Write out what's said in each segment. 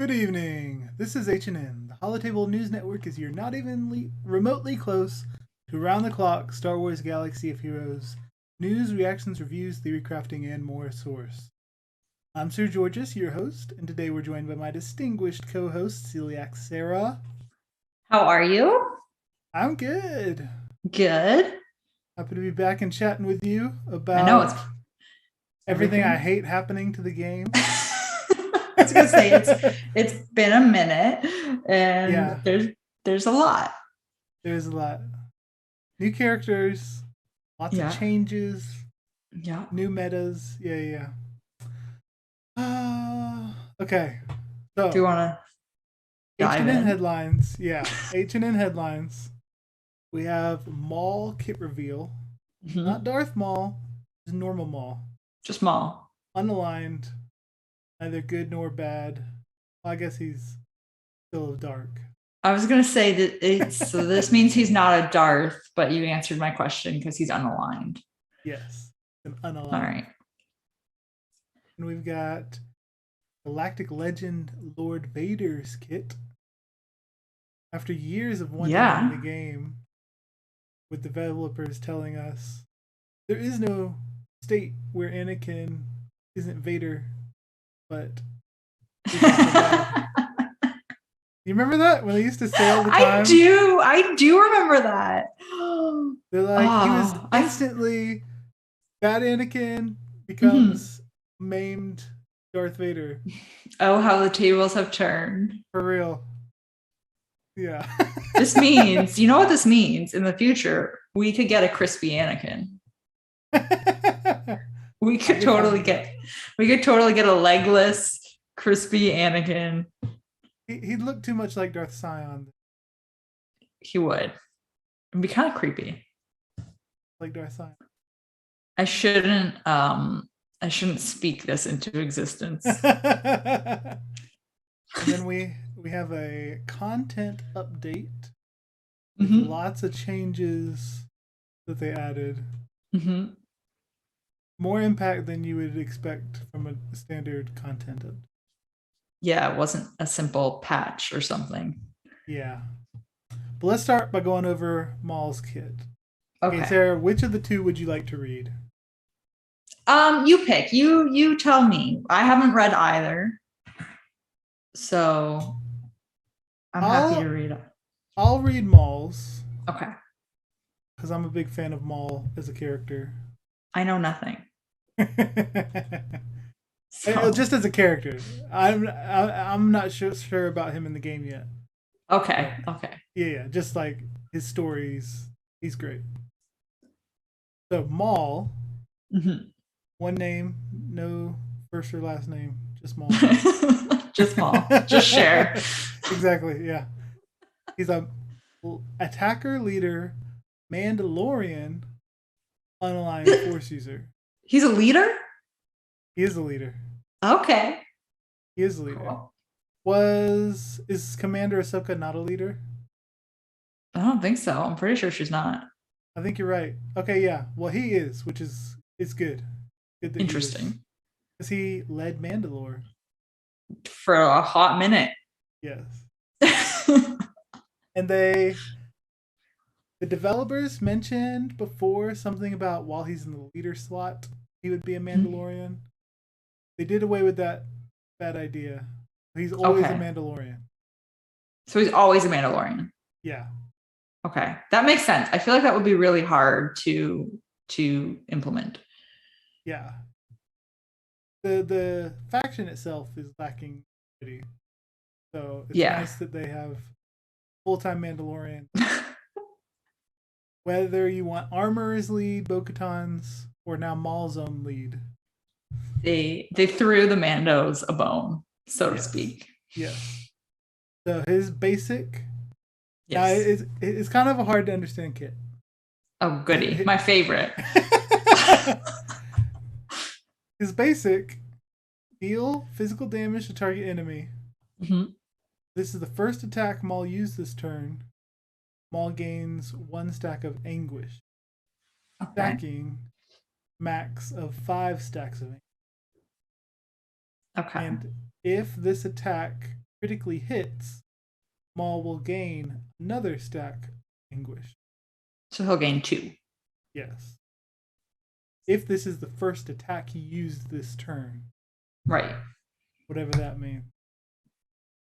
Good evening. This is HNN. The Holotable News Network is your not even remotely close to round the clock Star Wars Galaxy of Heroes news, reactions, reviews, theory crafting, and more source. I'm Sir Georges, your host, and today we're joined by my distinguished co-host, Celiac Sarah. How are you? I'm good. Good. Happy to be back and chatting with you I know it's about everything I everything. hate happening to the game. I was gonna say it's been a minute and Yeah, there's a lot. there's a lot. New characters, lots of Yeah. changes, Yeah. new metas. Yeah. Okay. Do you So wanna dive HNN in? headlines. Yeah, HNN headlines. We have Maul kit reveal. Not Hmm. Darth Maul, just normal Maul. Just small. Unaligned, neither good nor bad. Well, I guess he's still dark. I was gonna say that so this means he's not a Darth, but you answered my question because he's unaligned. Yes, an All unaligned. right. And we've got Galactic Legend Lord Vader's kit. After years of wanting it in the Yeah. game, with developers telling us there is no state where Anakin isn't Vader, but is also bad. You remember that when they used to say all the I time? do. I do remember that. They're like, he was Oh, instantly bad Anakin mhm. becomes maimed Darth Vader. Oh, how the tables have turned. For real. Yeah. This means, you know what this means in the future? We could get a crispy Anakin. We I'd could be fine totally with that. get, we could totally get a legless, crispy Anakin. He'd look too much like Darth Sion, He would. It'd be kind of creepy. like Darth Sion. I shouldn't, I shouldn't speak this into existence. And then we have a content update with Mm-hmm. lots of changes that they added. Mm-hmm. More impact than you would expect from a standard content update. Yeah, it wasn't a simple patch or something. Yeah. But let's start by going over Maul's kit. Okay, Okay. Sarah, which of the two would you like to read? You pick. You tell me. I haven't read either, so I'm happy to I'll read it. I'll read Maul's Okay. because I'm a big fan of Maul as a character. I know nothing. Just So, as a character, I'm not sure about him in the game yet. okay. But Okay. yeah, just like his stories, he's great. So Maul, Mhm. one name, no first or last name, just Maul. Just small. Just share. Exactly. Yeah, he's a attacker, leader, Mandalorian, unaligned Force user. He's a leader? He is a leader. Okay. He is a leader. Cool. Is Commander Ahsoka not a leader? I don't think so. I'm pretty sure she's not. I think you're right. Okay, yeah. Well, he is, which is it's good. Good that he is, Interesting. because he led Mandalore. For a hot minute. Yes, and the developers mentioned before something about while he's in the leader slot, he would be a Mandalorian. They did away with that bad idea. He's always a Okay. Mandalorian. So he's always a Mandalorian. Yeah, Okay. That makes sense. I feel like that would be really hard to implement. yeah. The faction itself is lacking pretty. So it's Yeah. nice that they have full time Mandalorian. Whether you want Armor's lead, Bo Katan's, or now Maul's own lead. They threw the Mandos a bone, so to Yes. speak. Yes. So his basic. Now Yes. it's kind of a hard to understand kit. Oh, goody. My favorite. His basic deal physical damage to target enemy. Mhm. This is the first attack Maul used this turn. Maul gains one stack of anguish, Okay. stacking max of 5 stacks of anguish. Okay. And if this attack critically hits, Maul will gain another stack of anguish. So he'll gain 2. Yes. If this is the first attack he used this turn. Right. Whatever that means.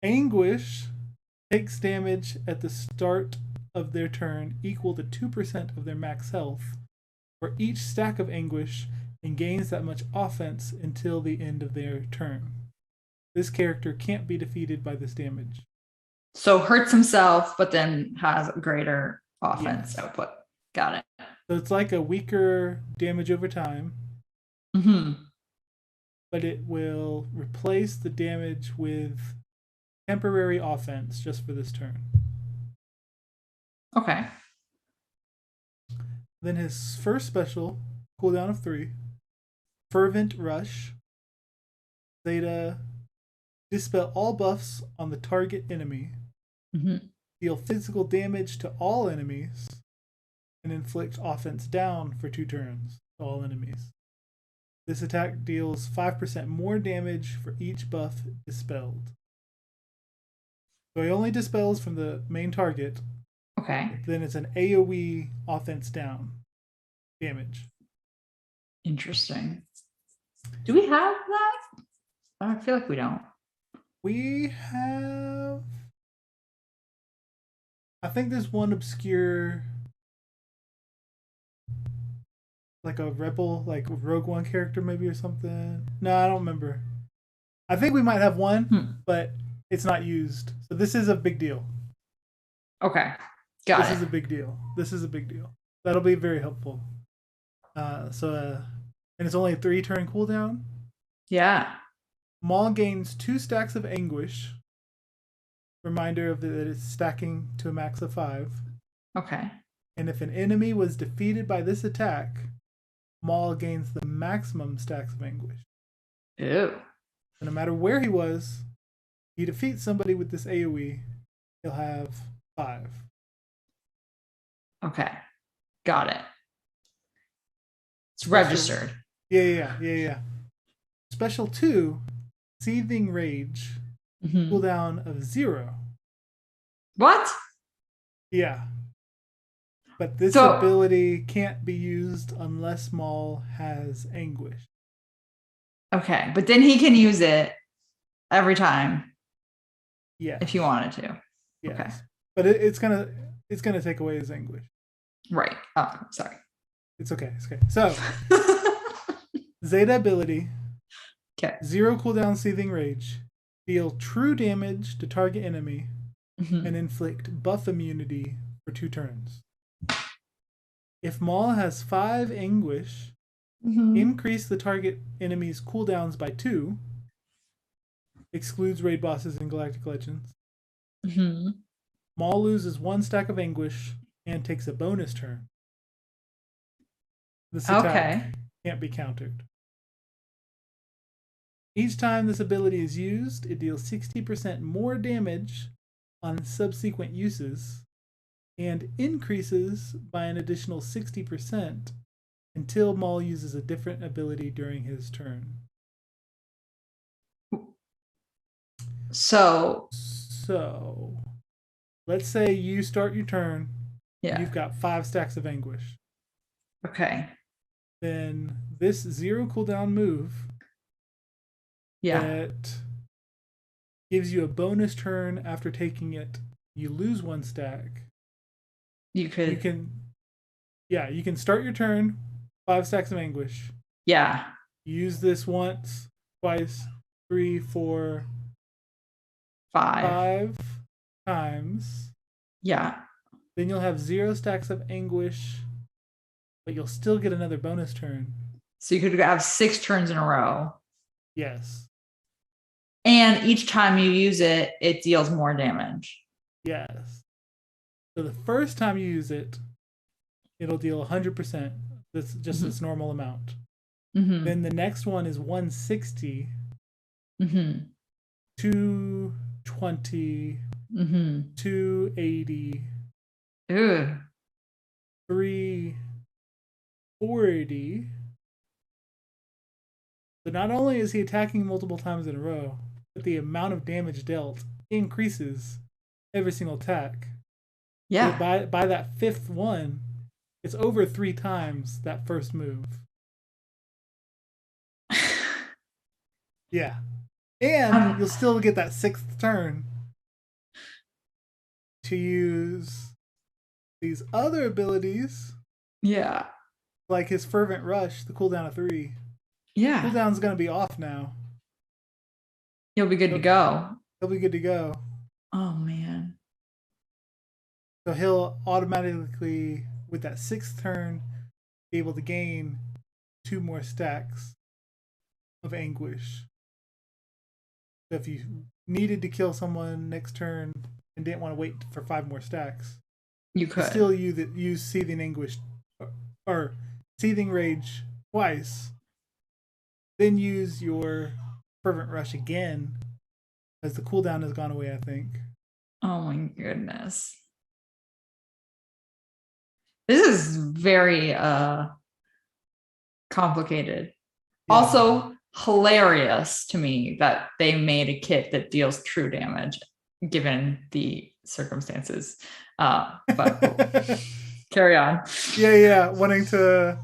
Anguish takes damage at the start of their turn equal to 2% of their max health for each stack of anguish and gains that much offense until the end of their turn. This character can't be defeated by this damage. So hurts himself, but then has a greater offense output. Got it. So it's like a weaker damage over time, but it will replace the damage with temporary offense just for this turn. Okay. Then his first special, cooldown of 3, Fervent Rush. Zeta, dispel all buffs on the target enemy, deal physical damage to all enemies, and inflict offense down for 2 turns to all enemies. This attack deals 5% more damage for each buff dispelled. So he only dispels from the main target. Okay. Then it's an AoE offense down damage. Interesting. Do we have that? I feel like we don't. We have... I think there's one obscure... like a rebel, like Rogue One character maybe or something. No, I don't remember. I think we might have one, but it's not used. So this is a big deal. Okay. Got it. This is a big deal. This is a big deal. That'll be very helpful. And it's only a 3-turn cooldown. Yeah. Maul gains 2 stacks of anguish. Reminder of that it's stacking to a max of 5. Okay. And if an enemy was defeated by this attack, Maul gains the maximum stacks of anguish. Ew. So no matter where he was, he defeats somebody with this AoE, he'll have 5. Okay. Got it. It's registered. Yeah. Special 2, Seething Rage, cooldown of 0. What? Yeah. But this ability can't be used unless Maul has anguish. Okay, but then he can use it every time. Yeah. If he wanted to. Yes. Okay. But it's gonna take away his anguish. Right. Oh, sorry. It's okay. So Zeta ability. Okay. 0 cooldown Seething Rage. Deal true damage to target enemy and inflict buff immunity for 2 turns. If Maul has 5 anguish, increase the target enemy's cooldowns by 2. Excludes raid bosses in Galactic Legends. Maul loses 1 stack of anguish and takes a bonus turn. This attack can't be countered. Each time this ability is used, it deals 60% more damage on subsequent uses and increases by an additional 60% until Maul uses a different ability during his turn. So let's say you start your turn. Yeah. You've got 5 stacks of anguish. Okay. Then this 0 cooldown move that gives you a bonus turn after taking it. You lose 1 stack. You can start your turn, 5 stacks of anguish. Yeah. Use this once, twice, 3, 4, 5 times. Yeah. Then you'll have 0 stacks of anguish, but you'll still get another bonus turn. So you could have 6 turns in a row. Yes. And each time you use it, it deals more damage. Yes. So the first time you use it, it'll deal 100%. That's just its normal amount. Then the next one is 160, 220, 280, 340. So not only is he attacking multiple times in a row, but the amount of damage dealt increases every single attack. Yeah. So by that fifth one, it's over 3 times that first move. Yeah. And you'll still get that 6th turn to use these other abilities. Yeah. Like his Fervent Rush, the cooldown of 3. Yeah. Cooldown's going to be off now. You'll be good to go. He'll be good to go. Oh, man. So he'll automatically, with that 6th turn, be able to gain 2 more stacks of Anguish. So if you needed to kill someone next turn and didn't want to wait for 5 more stacks, you could still use Seething Anguish or Seething Rage twice, then use your Fervent Rush again, as the cooldown has gone away, I think. Oh my goodness. This is very complicated. Yeah. Also hilarious to me that they made a kit that deals true damage given the circumstances. But carry on. Yeah. Wanting to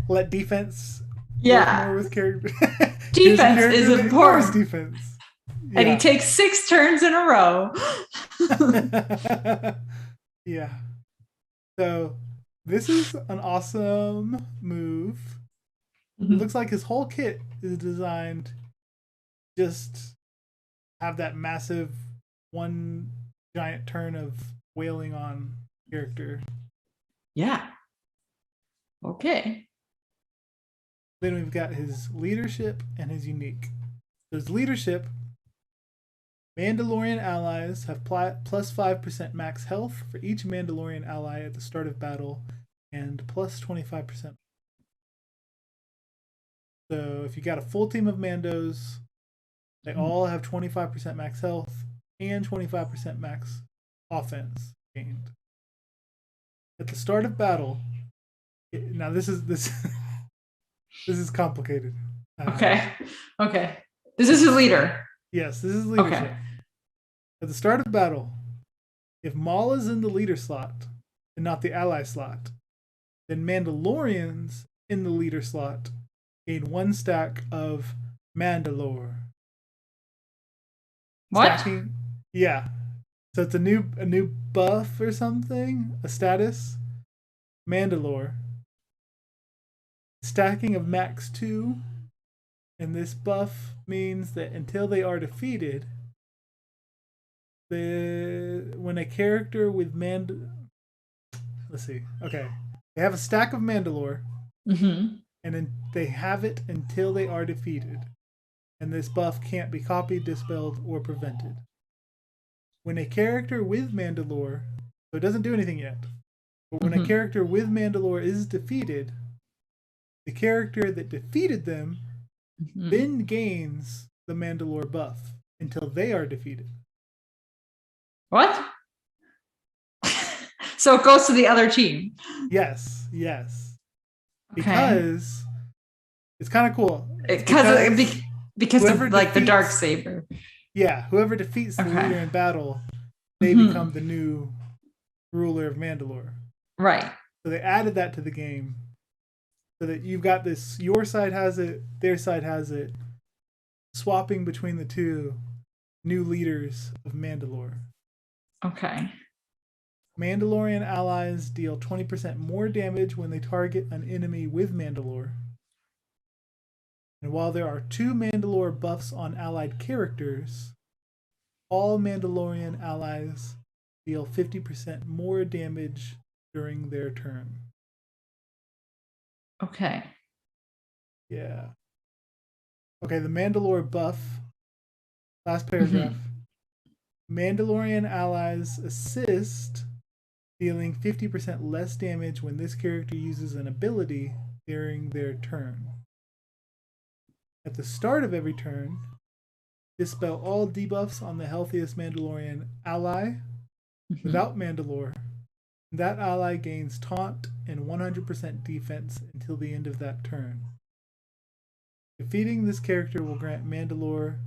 let defense work more with character. Defense is important. Defense. Yeah. And he takes 6 turns in a row. Yeah. So this is an awesome move. Mm-hmm. It looks like his whole kit is designed just have that massive one giant turn of wailing on character. Yeah. Okay. Then we've got his leadership and his unique. So his leadership, Mandalorian allies have plus 5% max health for each Mandalorian ally at the start of battle and plus 25%. So if you got a full team of Mandos, they all have 25% max health and 25% max offense gained. At the start of battle, now this is complicated. Okay. This is his leader. Yes, this is leadership. Okay. At the start of battle, if Maul is in the leader slot and not the ally slot, then Mandalorians in the leader slot gain 1 stack of Mandalore. What? Stacking, yeah. So it's a new buff or something, a status. Mandalore. Stacking of max 2, and this buff means that until they are defeated, when a character with let's see, okay, they have a stack of Mandalore, and then they have it until they are defeated, and this buff can't be copied, dispelled, or prevented. When a character with Mandalore, so it doesn't do anything yet, but when a character with Mandalore is defeated, the character that defeated them then gains the Mandalore buff until they are defeated. What? So it goes to the other team. Yes. Okay. Because it's kind of cool. Because of like the dark saber. Yeah, whoever defeats the leader in battle, they become the new ruler of Mandalore. Right. So they added that to the game. So that you've got this, your side has it, their side has it, swapping between the two new leaders of Mandalore. Okay. Mandalorian allies deal 20% more damage when they target an enemy with Mandalore. And while there are 2 Mandalore buffs on allied characters, all Mandalorian allies deal 50% more damage during their turn. Okay. Yeah. Okay, the Mandalore buff. Last paragraph. Mandalorian allies assist, dealing 50% less damage when this character uses an ability during their turn. At the start of every turn, dispel all debuffs on the healthiest Mandalorian ally without Mandalore. That ally gains taunt and 100% defense until the end of that turn. Defeating this character will grant Mandalore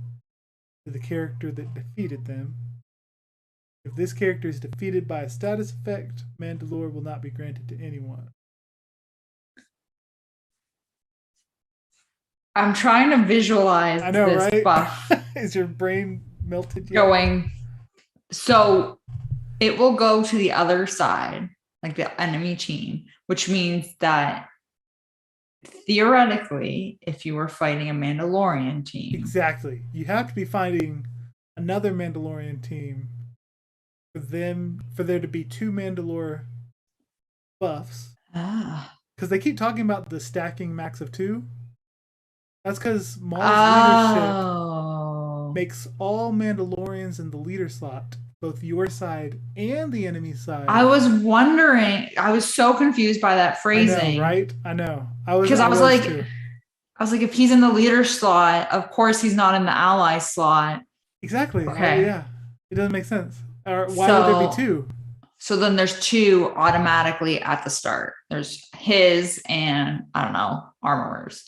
to the character that defeated them. If this character is defeated by a status effect, Mandalore will not be granted to anyone. I'm trying to visualize I know, this right? buff Is your brain melted yet? going. So it will go to the other side, like the enemy team, which means that theoretically, if you were fighting a Mandalorian team. Exactly. You have to be fighting another Mandalorian team for there to be 2 Mandalore buffs. Because they keep talking about the stacking max of 2. That's because Maul's leadership makes all Mandalorians in the leader slot, both your side and the enemy side. I was wondering. I was so confused by that phrasing. I know, right? I know. I was like, if he's in the leader slot, of course he's not in the ally slot. Exactly. Okay. Yeah. It doesn't make sense. Or why would there be 2? So then there's 2 automatically at the start. There's his and, I don't know, armorers.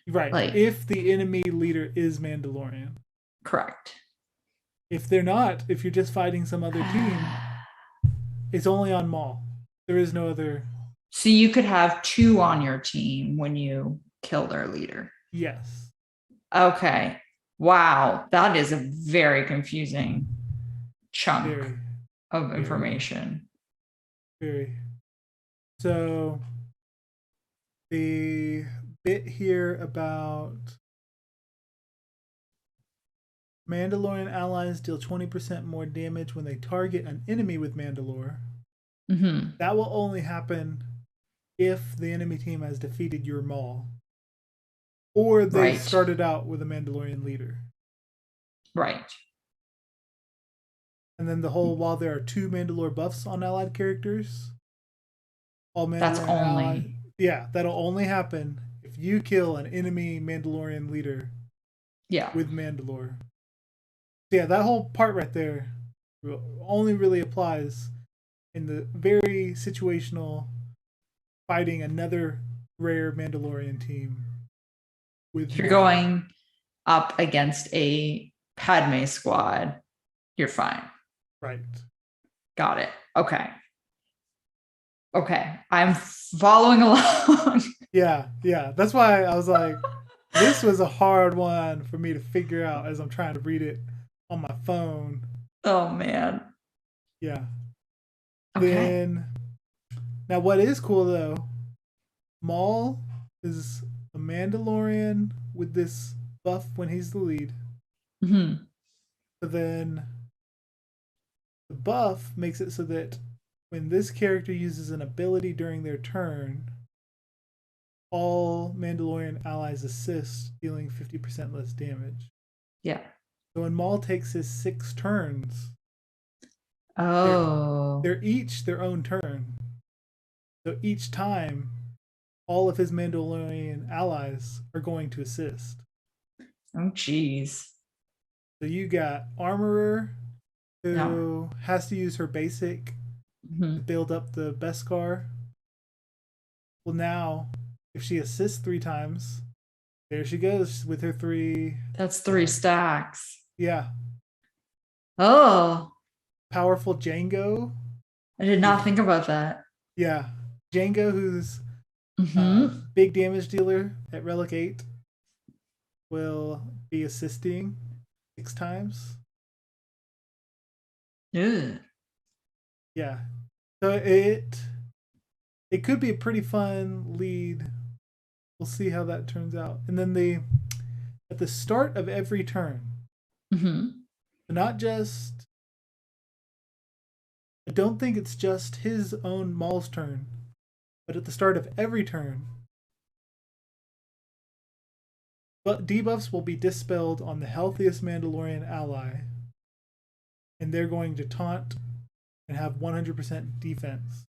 Right. Like, if the enemy leader is Mandalorian. Correct. If they're not, if you're just fighting some other team, it's only on Maul. There is no other. So you could have 2 on your team when you kill their leader. Yes. Okay. Wow. That is a very confusing chunk of information. Very. So the bit here about Mandalorian allies deal 20% more damage when they target an enemy with Mandalore. Mm-hmm. That will only happen if the enemy team has defeated your Maul. Or they started out with a Mandalorian leader. Right. And then while there are 2 Mandalore buffs on allied characters, all Mandalorian that'll only happen if you kill an enemy Mandalorian leader with Mandalore. So yeah, that whole part right there only really applies in the very situational fighting another rare Mandalorian team. If you're going up against a Padme squad, you're fine. Right. Got it. Okay. I'm following along. Yeah. That's why I was like, this was a hard one for me to figure out as I'm trying to read it on my phone. Oh, man. Yeah. Okay. Then, now what is cool though, Maul is a Mandalorian with this buff when he's the lead. Mm-hmm. So then the buff makes it so that when this character uses an ability during their turn, all Mandalorian allies assist, dealing 50% less damage. Yeah. So when Maul takes his 6 turns, they're each their own turn. So each time, all of his Mandalorian allies are going to assist. Oh, jeez. So you got Armorer, who has to use her basic to build up the Beskar. Well, now, if she assists 3 times, there she goes with her 3. That's 3 stacks. Yeah. Oh. Powerful Jango. I did not think about that. Yeah. Jango, who's big damage dealer at Relic 8, will be assisting 6 times. Yeah. Yeah. So it could be a pretty fun lead. We'll see how that turns out. And then at the start of every turn, not just, I don't think it's just his own Maul's turn, but at the start of every turn, but debuffs will be dispelled on the healthiest Mandalorian ally, and they're going to taunt and have 100% defense.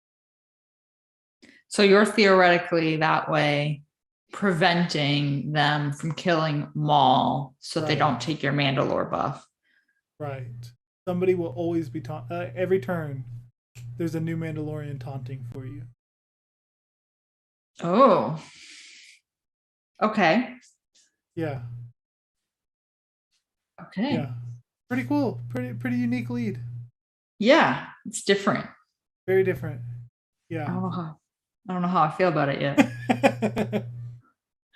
So you're theoretically that way preventing them from killing Maul so they don't take your Mandalore buff. Right. Somebody will always be every turn, there's a new Mandalorian taunting for you. Oh. Okay. Yeah. Okay. Yeah. Pretty cool. Pretty unique lead. Yeah, it's different. Very different. I Yeah. don't know how I feel about it yet.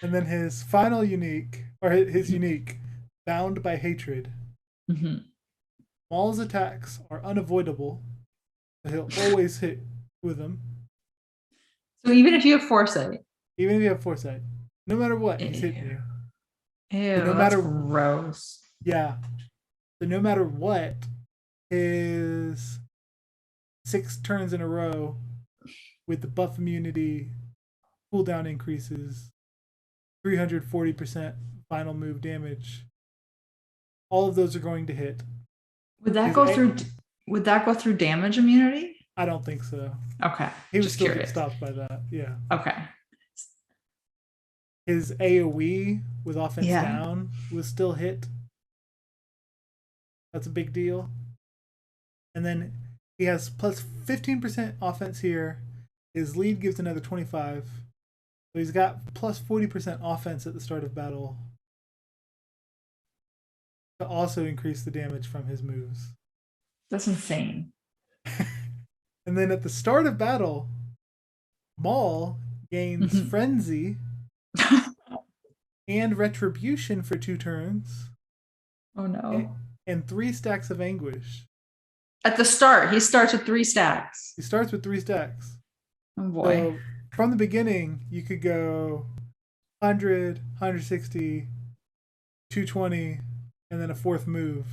And then his final unique, or his unique, bound by hatred. Mm-hmm. Maul's attacks are unavoidable, but he'll always hit with them. So even if you have foresight, Even if you have foresight. No matter what, he's hitting you. Ew, no that's matter gross. Yeah. So no matter what, his 6 turns in a row with the buff immunity, cooldown increases, 340% final move damage. All of those are going to hit. Would that go through? Would that go through damage immunity? I don't think so. Okay, He would just still curious. get stopped by that. Yeah. Okay. His AOE with offense down was still hit. That's a big deal. And then he has plus 15% offense here. His lead gives another 25. So he's got plus 40% offense at the start of battle to also increase the damage from his moves. That's insane. And then at the start of battle, Maul gains Frenzy and Retribution for 2 turns. Oh no. And 3 stacks of Anguish. At the start, he starts with 3 stacks. He starts with 3 stacks. Oh boy. So from the beginning, you could go 100, 160, 220, and then a 4th move.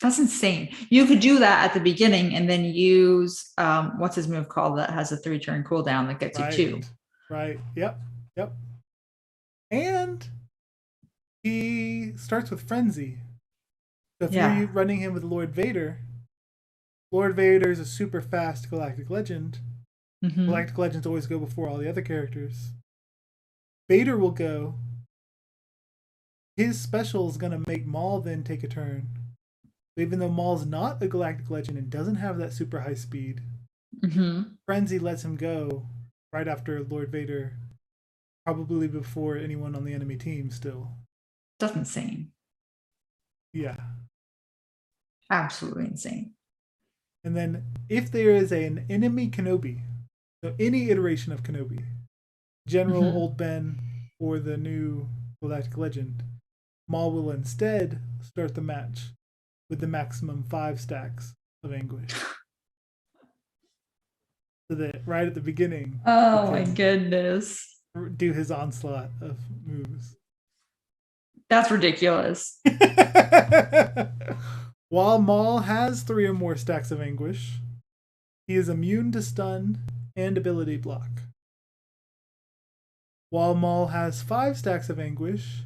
That's insane. You could do that at the beginning and then use what's his move called that has a 3-turn cooldown that gets you 2. Right. Yep. And he starts with Frenzy. So if you're running him with Lord Vader is a super fast Galactic Legend. Mm-hmm. Galactic Legends always go before all the other characters. Vader will go. His special is going to make Maul then take a turn. Even though Maul's not a Galactic Legend and doesn't have that super high speed, Frenzy lets him go right after Lord Vader, probably before anyone on the enemy team still. That's insane. Yeah. Absolutely insane. And then if there is an enemy Kenobi, so any iteration of Kenobi, General Old Ben or the new Galactic Legend, Maul will instead start the match with the maximum 5 stacks of Anguish. So that right at the beginning, oh my goodness, do his onslaught of moves. That's ridiculous. While Maul has 3 or more stacks of Anguish, he is immune to stun and ability block. While Maul has 5 stacks of Anguish,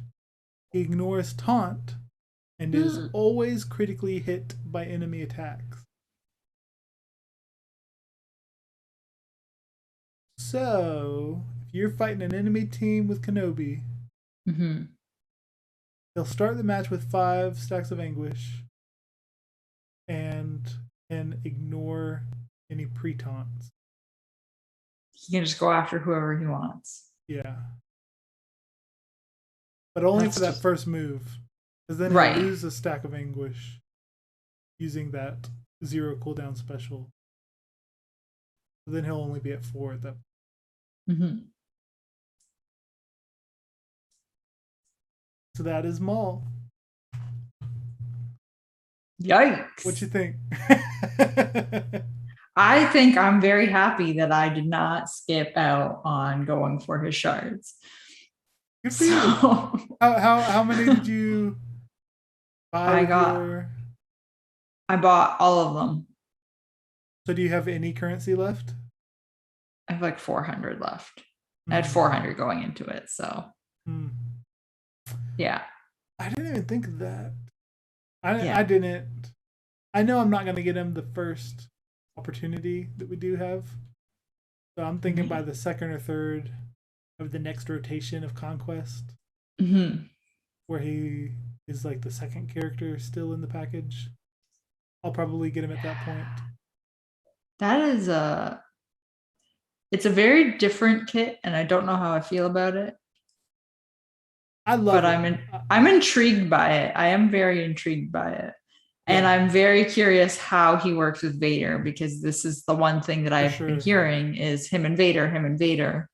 he ignores taunt and is always critically hit by enemy attacks. So, if you're fighting an enemy team with Kenobi, he'll start the match with 5 stacks of Anguish and can ignore any pre-taunts. He can just go after whoever he wants. Yeah. But only for that first move. Because then he'll lose a stack of Anguish using that 0 cooldown special. So then he'll only be at 4 at that point. So that is Maul. Yikes. What you think? I think I'm very happy that I did not skip out on going for his shards. Good for you. How many did you buy? I bought all of them. So do you have any currency left? I have like 400 left. I had 400 going into it, so yeah. I didn't even think of that. I didn't. I know I'm not going to get him the first opportunity that we do have. So I'm thinking by the 2nd or 3rd of the next rotation of Conquest, where he is like the 2nd character still in the package. I'll probably get him at that point. That is it's a very different kit, and I don't know how I feel about it. I love but it. I'm intrigued by it. I am very intrigued by it. And Yeah, I'm very curious how he works with Vader, because this is the one thing that for I've been sure. hearing is him and Vader, him and Vader.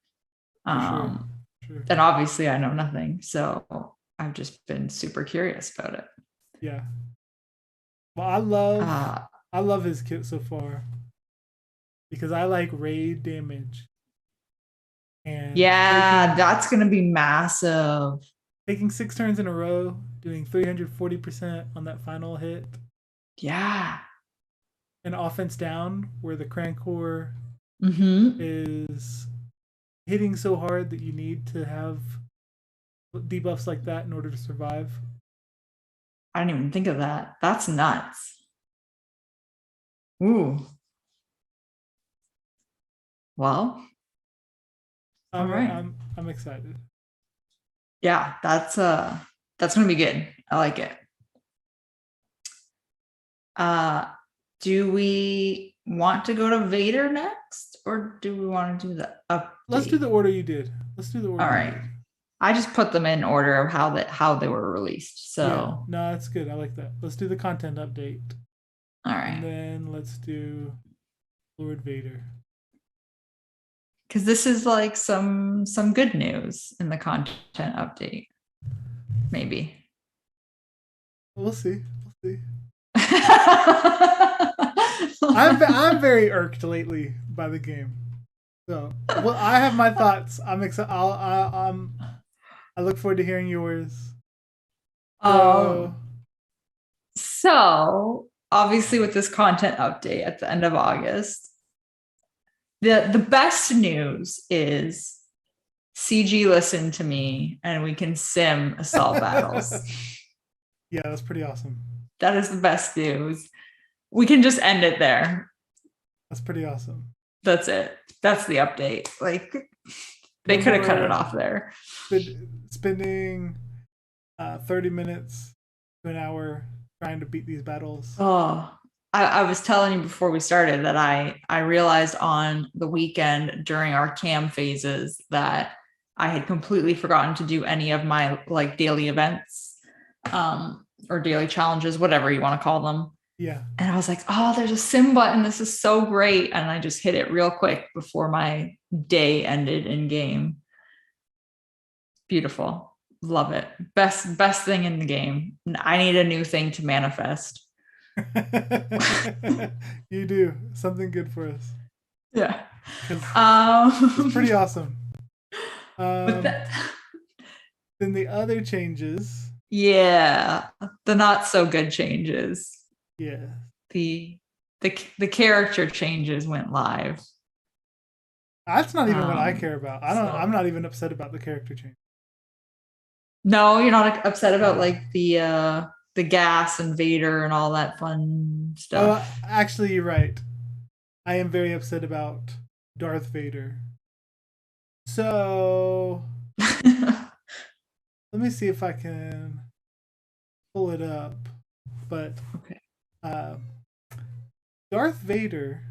For sure. Um, Sure. and obviously I know nothing. So I've just been super curious about it. Yeah. Well, Uh, I love his kit so far because I like raid damage and yeah, that's going to be massive. taking 6 turns in a row, doing 340% on that final hit, Yeah. and offense down where the Crankor Mm-hmm. is hitting so hard that you need to have debuffs like that in order to survive. I didn't even think of that. That's nuts. Ooh. Well, all right. I'm excited. Yeah, that's gonna be good. I like it. Do we want to go to Vader next, or do we want to do the Let's do update? the order you did. Let's do the order All you right. did. I just put them in order of how they were released. Yeah, So, no, that's good. I like that. Let's do the content update. all And right. then let's do Lord Vader. Because this is like some good news in the content update. Maybe. We'll see. We'll see. I'm I'm very irked lately by the game. So, well, I have my thoughts. I'm excited. I look forward to hearing yours. So, so obviously with this content update at the end of August, the best news is CG listened to me and we can sim assault battles. yeah, that's pretty awesome. That is the best news. We can just end it there. That's pretty awesome. That's it. That's the update. Like they No could have cut more it off there. spending 30 minutes to an hour trying to beat these battles. Oh, I was telling you before we started that I realized on the weekend during our cam phases that I had completely forgotten to do any of my like daily events, or daily challenges, whatever you want to call them. Yeah. And I was like, oh, there's a sim button. This is so great. And I just hit it real quick before my day ended in game. Beautiful. Love it. Best thing in the game. I need a new thing to manifest. You do something good for us. Yeah. It's pretty awesome. But that, Then the other changes. yeah, the not so good changes. Yeah. The the character changes went live. That's not even what I care about. So, I'm not even upset about the character change. no, you're not upset about like the gas and Vader and all that fun stuff. Actually, you're right. I am very upset about Darth Vader. So let me see if I can pull it up. But okay. Darth Vader,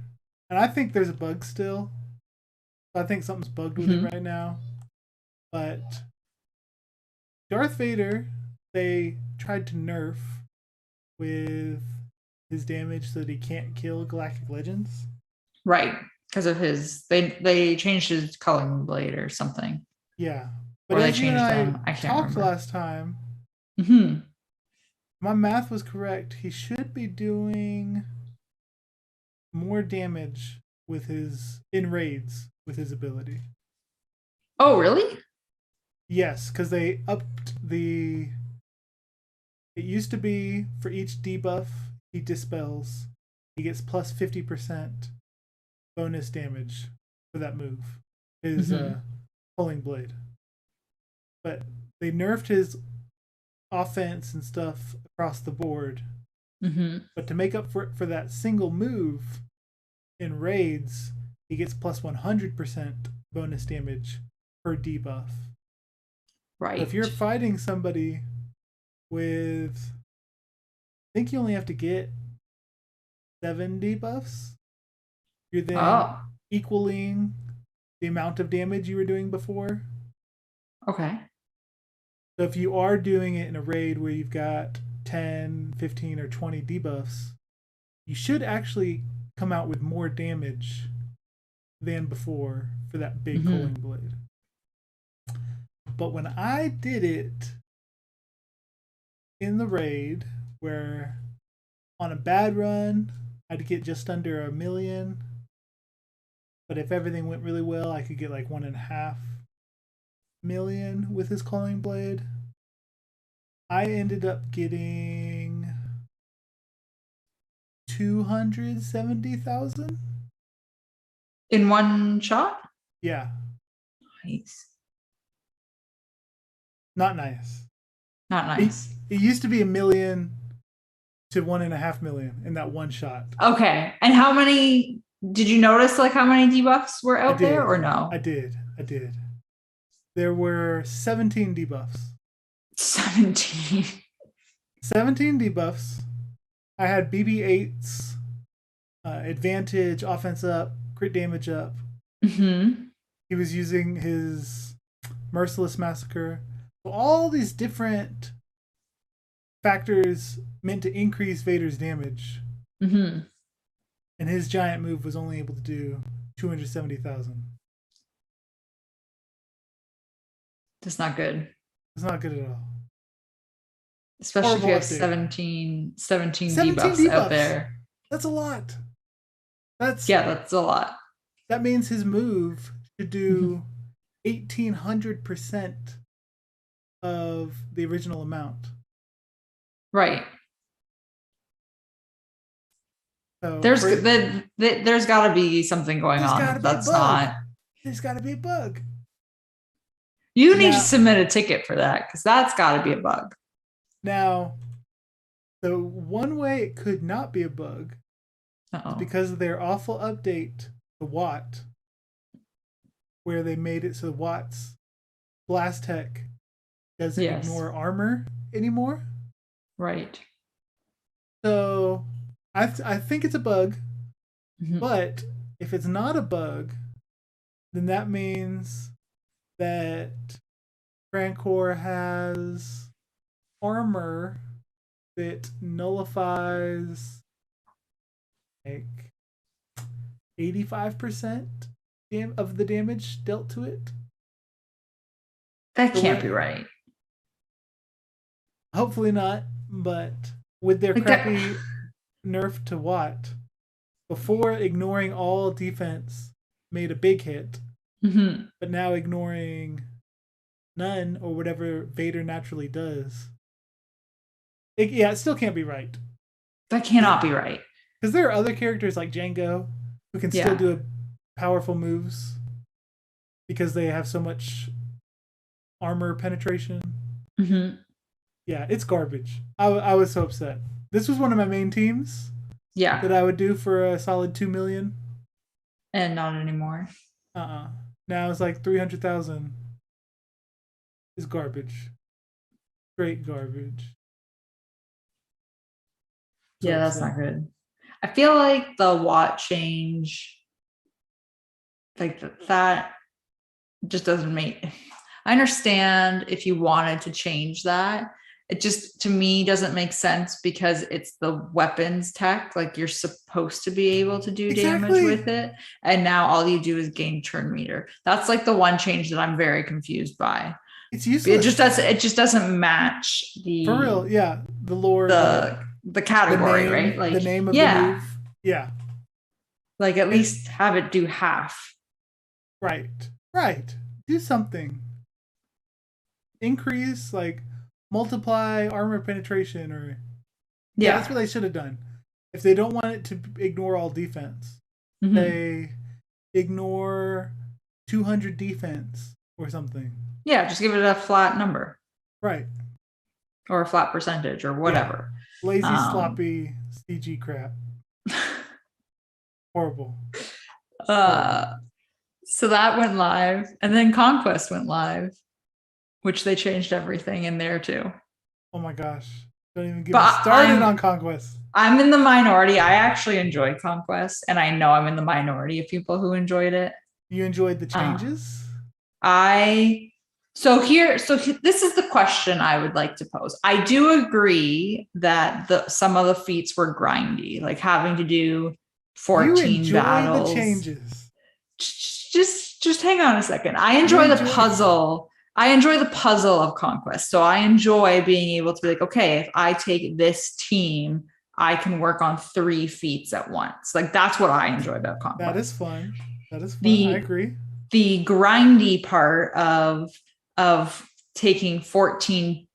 and I think there's a bug still. I think something's bugged with it right now. But Darth Vader, they tried to nerf with his damage so that he can't kill Galactic Legends. Right. Because of his they changed his coloring blade or something. Yeah. But or they as you and changed them. I can't talked remember. last time, my math was correct. He should be doing more damage with his in raids with his ability. Oh, really? Yes, because they upped the. It used to be for each debuff he dispels, he gets plus 50% bonus damage for that move. His pulling blade. But they nerfed his offense and stuff across the board. But to make up for that single move in raids, he gets plus 100% bonus damage per debuff. Right. So if you're fighting somebody with, I think you only have to get 7 debuffs, you're then equaling the amount of damage you were doing before. Okay. So if you are doing it in a raid where you've got 10, 15, or 20 debuffs, you should actually come out with more damage than before for that big culling blade. But when I did it in the raid, where on a bad run, I'd get just under 1 million. But if everything went really well, I could get like 1.5 million with his culling blade. I ended up getting 270,000 in one shot. Yeah. Nice. Not nice. Not nice. It used to be 1 million to 1.5 million in that one shot. Okay. And how many did you notice? Like how many debuffs were out there, or no? I did. There were 17 debuffs. 17 debuffs. I had BB-8s, advantage, offense up, crit damage up. He was using his Merciless Massacre. So all these different factors meant to increase Vader's damage. And his giant move was only able to do 270,000. That's not good. It's not good at all. Especially horrible if you have 17 debuffs out there. That's a lot. That's a lot. That means his move should do 1,800% of the original amount. Right. So there's got to be something going on. That's not. There's got to be a bug. You need to submit a ticket for that, because that's got to be a bug. Now, the one way it could not be a bug is because of their awful update to Watt, where they made it so Watt's blast tech doesn't ignore armor anymore. Right. So I think it's a bug, but if it's not a bug, then that means that Rancor has armor that nullifies like 85% of the damage dealt to it. That can't be right. Hopefully not, but with their crappy nerf to Watt, before ignoring all defense made a big hit, but now ignoring none, or whatever Vader naturally does. It still can't be right. That cannot be right. Because there are other characters like Django who can still do powerful moves because they have so much armor penetration. Yeah, it's garbage. I was so upset. This was one of my main teams. Yeah. That I would do for a solid 2 million. And not anymore. Now it's like 300,000 is garbage. Straight garbage. So that's not good. I feel like the Watt change, like that just doesn't make. I understand if you wanted to change that. It just, to me, doesn't make sense because it's the weapons tech. Like, you're supposed to be able to do damage with it. And now all you do is gain turn meter. That's like the one change that I'm very confused by. It's useless. It just doesn't match the, for real, the lore, the category, the name, right? Like the name of the move. Yeah. Like, at least have it do half. Right. Do something. Increase, like, multiply armor penetration, or that's what they should have done. If they don't want it to ignore all defense, they ignore 200 defense or something. Yeah, just give it a flat number. Right. Or a flat percentage or whatever. Yeah. Lazy, sloppy CG crap. Horrible. So that went live, and then Conquest went live, which they changed everything in there too. Oh my gosh. Don't even get me started on Conquest. I'm in the minority. I actually enjoyed Conquest, and I know I'm in the minority of people who enjoyed it. You enjoyed the changes? I This is the question I would like to pose. I do agree that some of the feats were grindy, like having to do 14 battles. The changes. Just hang on a second. I enjoy the puzzle. I enjoy the puzzle of Conquest. So I enjoy being able to be like, okay, if I take this team, I can work on 3 feats at once. Like that's what I enjoy about Conquest. That is fun. I agree. The grindy part of taking 14,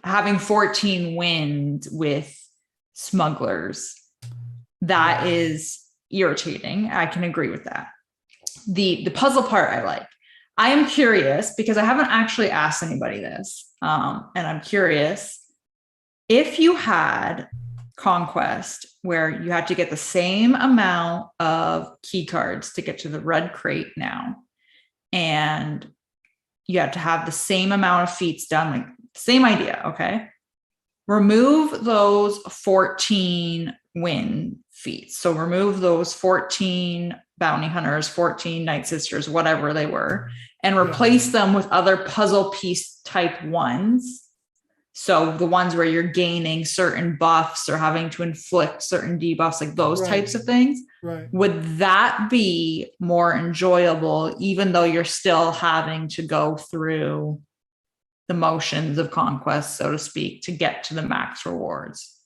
having 14 wins with smugglers, that is irritating. I can agree with that. The puzzle part I like. I am curious because I haven't actually asked anybody this, and I'm curious if you had Conquest where you had to get the same amount of key cards to get to the red crate now, and you have to have the same amount of feats done, like same idea. Okay. Remove those 14 win feats. So remove those 14 bounty hunters, 14 night sisters, whatever they were, and replace them with other puzzle piece type ones. So the ones where you're gaining certain buffs or having to inflict certain debuffs, like those types of things. Right. Would that be more enjoyable, even though you're still having to go through the motions of Conquest, so to speak, to get to the max rewards?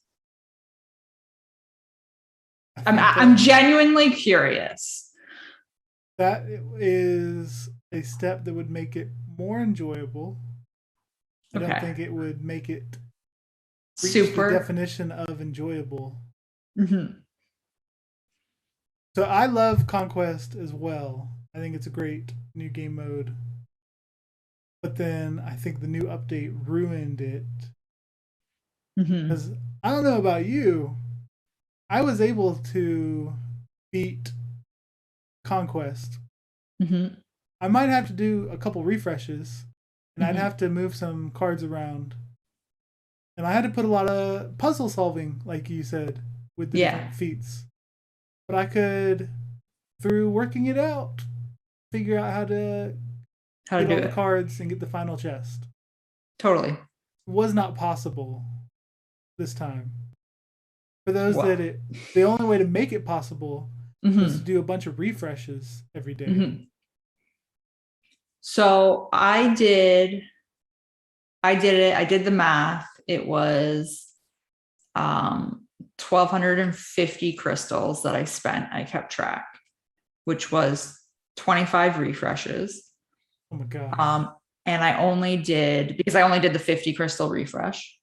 I'm genuinely curious. That is a step that would make it more enjoyable. I don't think it would make it reach the definition of enjoyable. Mm-hmm. So I love Conquest as well. I think it's a great new game mode. But then I think the new update ruined it. Because I don't know about you, I was able to beat Conquest. I might have to do a couple refreshes. And I'd have to move some cards around. And I had to put a lot of puzzle solving, like you said, with the different feats. But I could, through working it out, figure out how to get all the cards and get the final chest. Totally. It was not possible this time. For those the only way to make it possible was to do a bunch of refreshes every day. So I did it. I did the math. It was 1,250 crystals that I spent. I kept track, which was 25 refreshes. Oh my god. And I only did the 50 crystal refresh.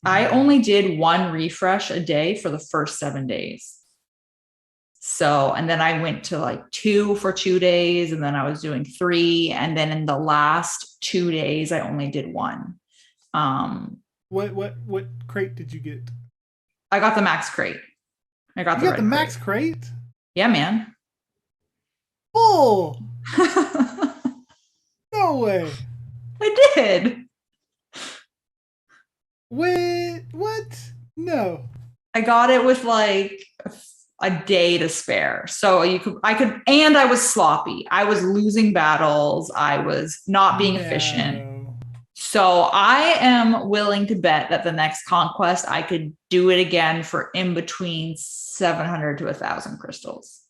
I only did 1 refresh a day for the first 7 days. So, and then I went to like 2 for 2 days, and then I was doing 3. And then in the last 2 days, I only did 1. What crate did you get? I got the max crate. I got the max crate? Yeah, man. Oh! No way. I did. Wait, what? No. I got it with like a day to spare. So and I was sloppy. I was losing battles. I was not being efficient. So I am willing to bet that the next Conquest, I could do it again for in between 700 to 1,000 crystals.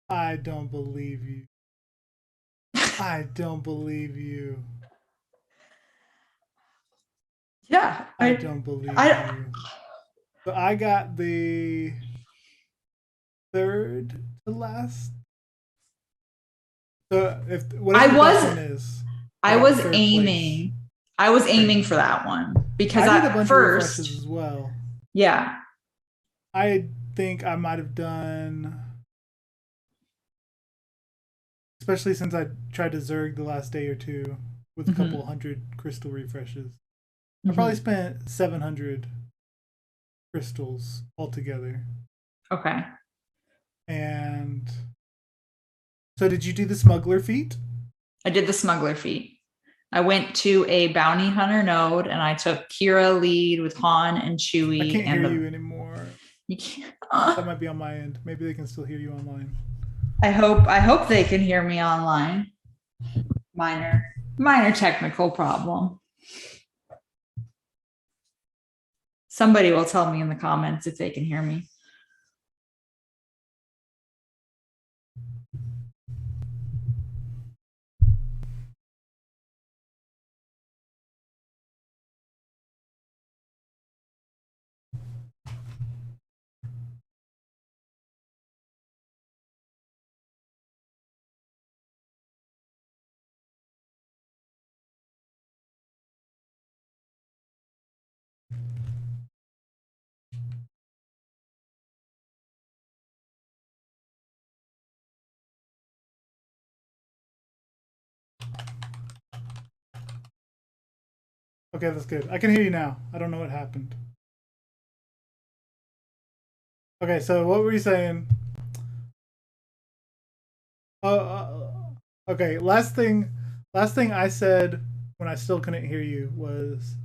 I don't believe you. I don't believe you. Yeah. I don't believe you. So I got the third to last. So if whatever the one is, I was aiming for that one because I did a bunch of refreshes as well. Yeah. I think I might have done, especially since I tried to Zerg the last day or two with a couple hundred crystal refreshes. I probably spent 700 crystals altogether. Okay. And so did you do the smuggler feat? I did the smuggler feat. I went to a bounty hunter node and I took Kira lead with Han and Chewie. I can't hear you anymore. You can't. That might be on my end. Maybe they can still hear you online. I hope they can hear me online. Minor. Minor technical problem. Somebody will tell me in the comments if they can hear me. Okay, that's good. I can hear you now. I don't know what happened. Okay, so what were you saying? Okay. Last thing I said when I still couldn't hear you was,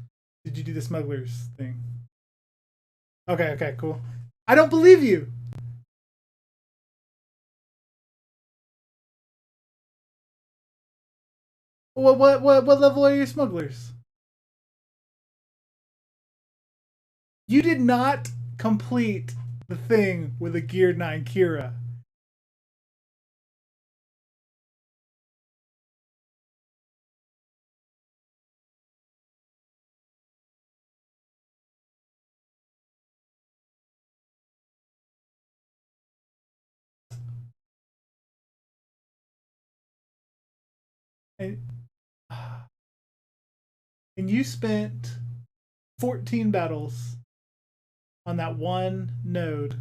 "Did you do the smugglers thing?" Okay. Okay. Cool. I don't believe you. What level are your smugglers? You did not complete the thing with a Gear 9 Kira. And, and you spent 14 battles on that one node.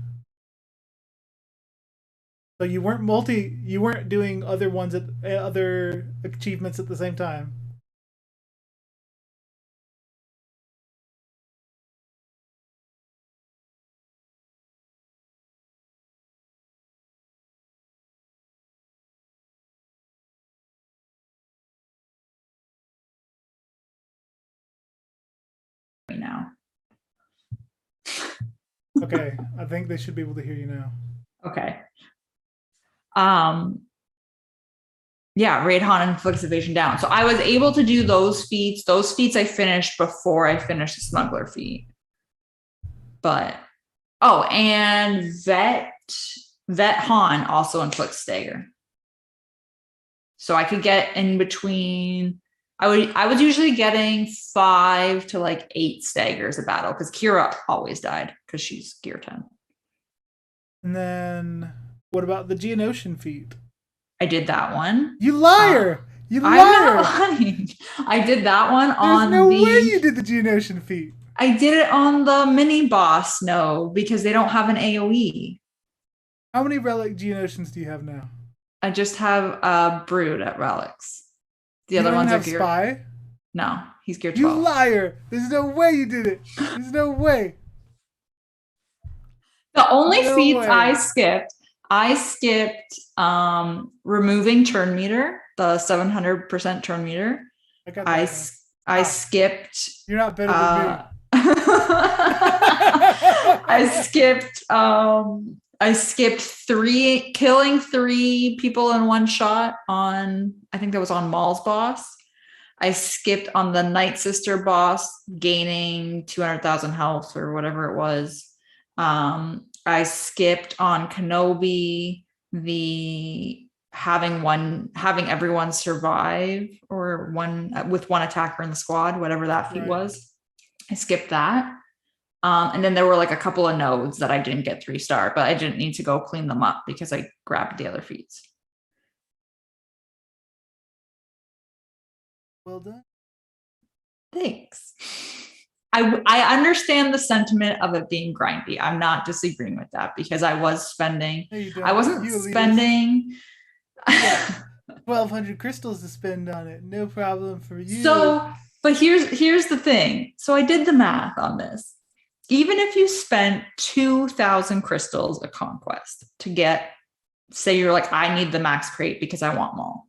So you weren't doing other ones at other achievements at the same time. Now. Okay, I think they should be able to hear you now. Okay. Yeah, Raid Han inflicts evasion down. So I was able to do those feats. Those feats I finished before I finished the smuggler feat. But and Vet Han also inflicts stagger. So I could get in between. I was usually getting 5 to like 8 staggers a battle because Kira always died because she's Gear 10. And then what about the Geonosian feat? I did that one. You liar! You liar! I'm not lying. I did that one on There's no way you did the Geonosian feat. I did it on the mini boss node because they don't have an AoE. How many relic Geonosians do you have now? I just have Brood at relics. The You other don't ones have are gear. Spy? No, he's gear 12. You liar! There's no way you did it. There's no way. The only feats I skipped removing turn meter, the 700% turn meter. I skipped. You're not better than me. I skipped killing 3 people in one shot on, I think that was on Maul's boss. I skipped on the Night Sister boss, gaining 200,000 health or whatever it was. I skipped on Kenobi having everyone survive or with one attacker in the squad, whatever that feat was. I skipped that. And then there were like a couple of nodes that I didn't get 3-star, but I didn't need to go clean them up because I grabbed the other feats. Well done. Thanks. I understand the sentiment of it being grindy. I'm not disagreeing with that because I was spending. I wasn't spending. 1,200 crystals to spend on it. No problem for you. So, but here's the thing. So I did the math on this. Even if you spent 2,000 crystals a conquest to get, say you're like, I need the max crate because I want Maul.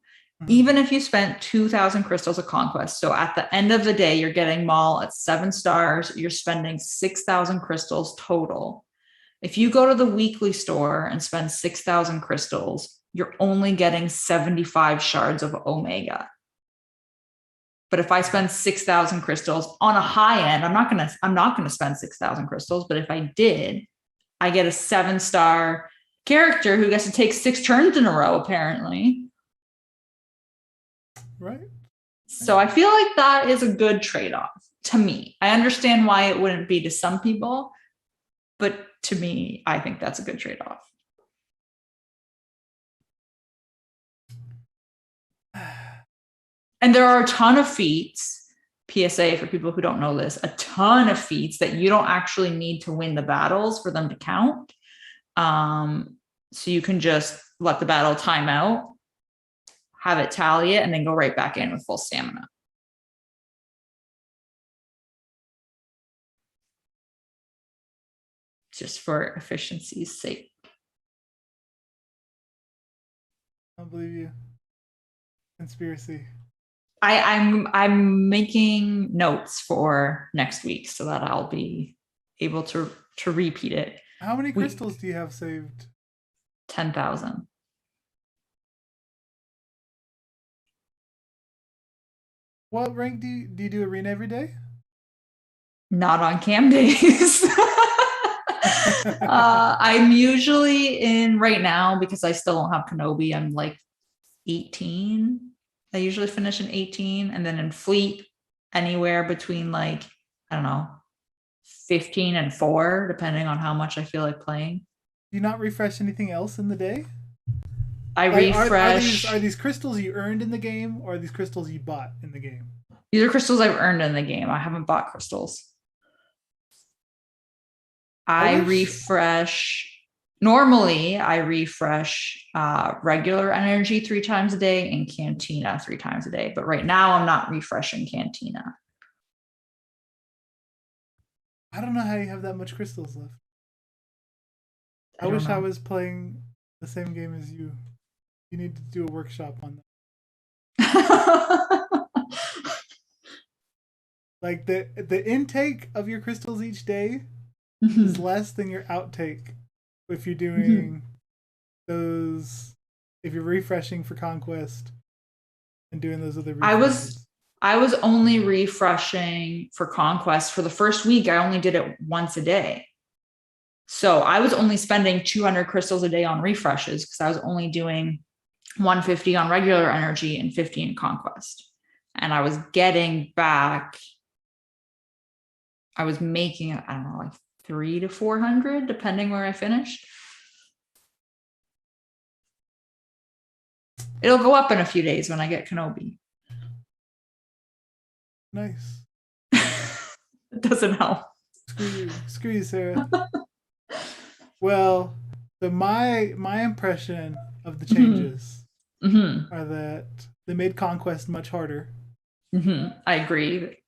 Even if you spent 2,000 crystals of conquest, so at the end of the day, you're getting Maul at 7 stars, you're spending 6,000 crystals total. If you go to the weekly store and spend 6,000 crystals, you're only getting 75 shards of Omega. But if I spend 6,000 crystals on a high end, I'm not gonna spend 6,000 crystals. But if I did, I get a 7-star character who gets to take 6 turns in a row, apparently. Right. So I feel like that is a good trade-off to me. I understand why it wouldn't be to some people, but to me, I think that's a good trade-off. And there are a ton of feats, PSA for people who don't know this, a ton of feats that you don't actually need to win the battles for them to count. So you can just let the battle time out, have it tally it, and then go right back in with full stamina. Just for efficiency's sake. I don't believe you. Conspiracy. I'm making notes for next week so that I'll be able to repeat it. How many crystals do you have saved? 10,000. What rank do you do arena every day? Not on cam days. I'm usually in right now because I still don't have Kenobi. I'm like 18. I usually finish in 18, and then in fleet anywhere between like, I don't know, 15 and 4, depending on how much I feel like playing. Do you not refresh anything else in the day? I refresh. Are these crystals you earned in the game, or are these crystals you bought in the game? These are crystals I've earned in the game. I haven't bought crystals. I refresh. Normally, I refresh regular energy 3 times a day and Cantina 3 times a day. But right now, I'm not refreshing Cantina. I don't know how you have that much crystals left. I wish I was playing the same game as you. You need to do a workshop on that. Like the intake of your crystals each day is less than your outtake if you're doing those, if you're refreshing for conquest and doing those other refreshes. I was only refreshing for conquest for the first week. I only did it once a day. So I was only spending 200 crystals a day on refreshes because I was only doing 150 on regular energy and 50 in conquest. And I was getting back, I was making, I don't know, like 300 to 400, depending where I finished. It'll go up in a few days when I get Kenobi. Nice. It doesn't help. Screw you, Sarah. Well, so my impression of the changes are that they made conquest much harder. I agree.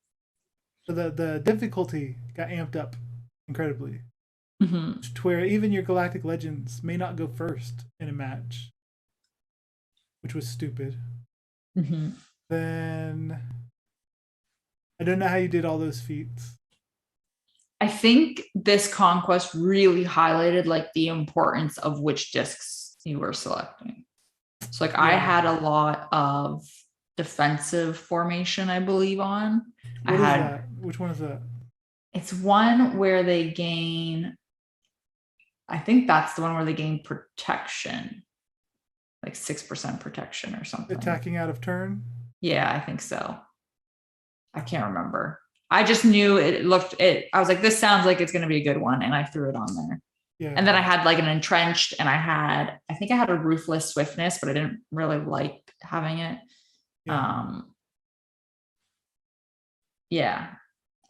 So the difficulty got amped up incredibly, to where even your Galactic Legends may not go first in a match, which was stupid. Then I don't know how you did all those feats. I think this conquest really highlighted like the importance of which discs you were selecting. So like I had a lot of defensive formation, I believe, on. What is that? Which one is that? It's one where they gain, I think that's the one where they gain protection, like 6% protection or something. Attacking out of turn? Yeah, I think so. I can't remember. I just knew I was like, this sounds like it's going to be a good one. And I threw it on there. Yeah. And then I had like an entrenched, and I think I had a ruthless swiftness, but I didn't really like having it. Yeah.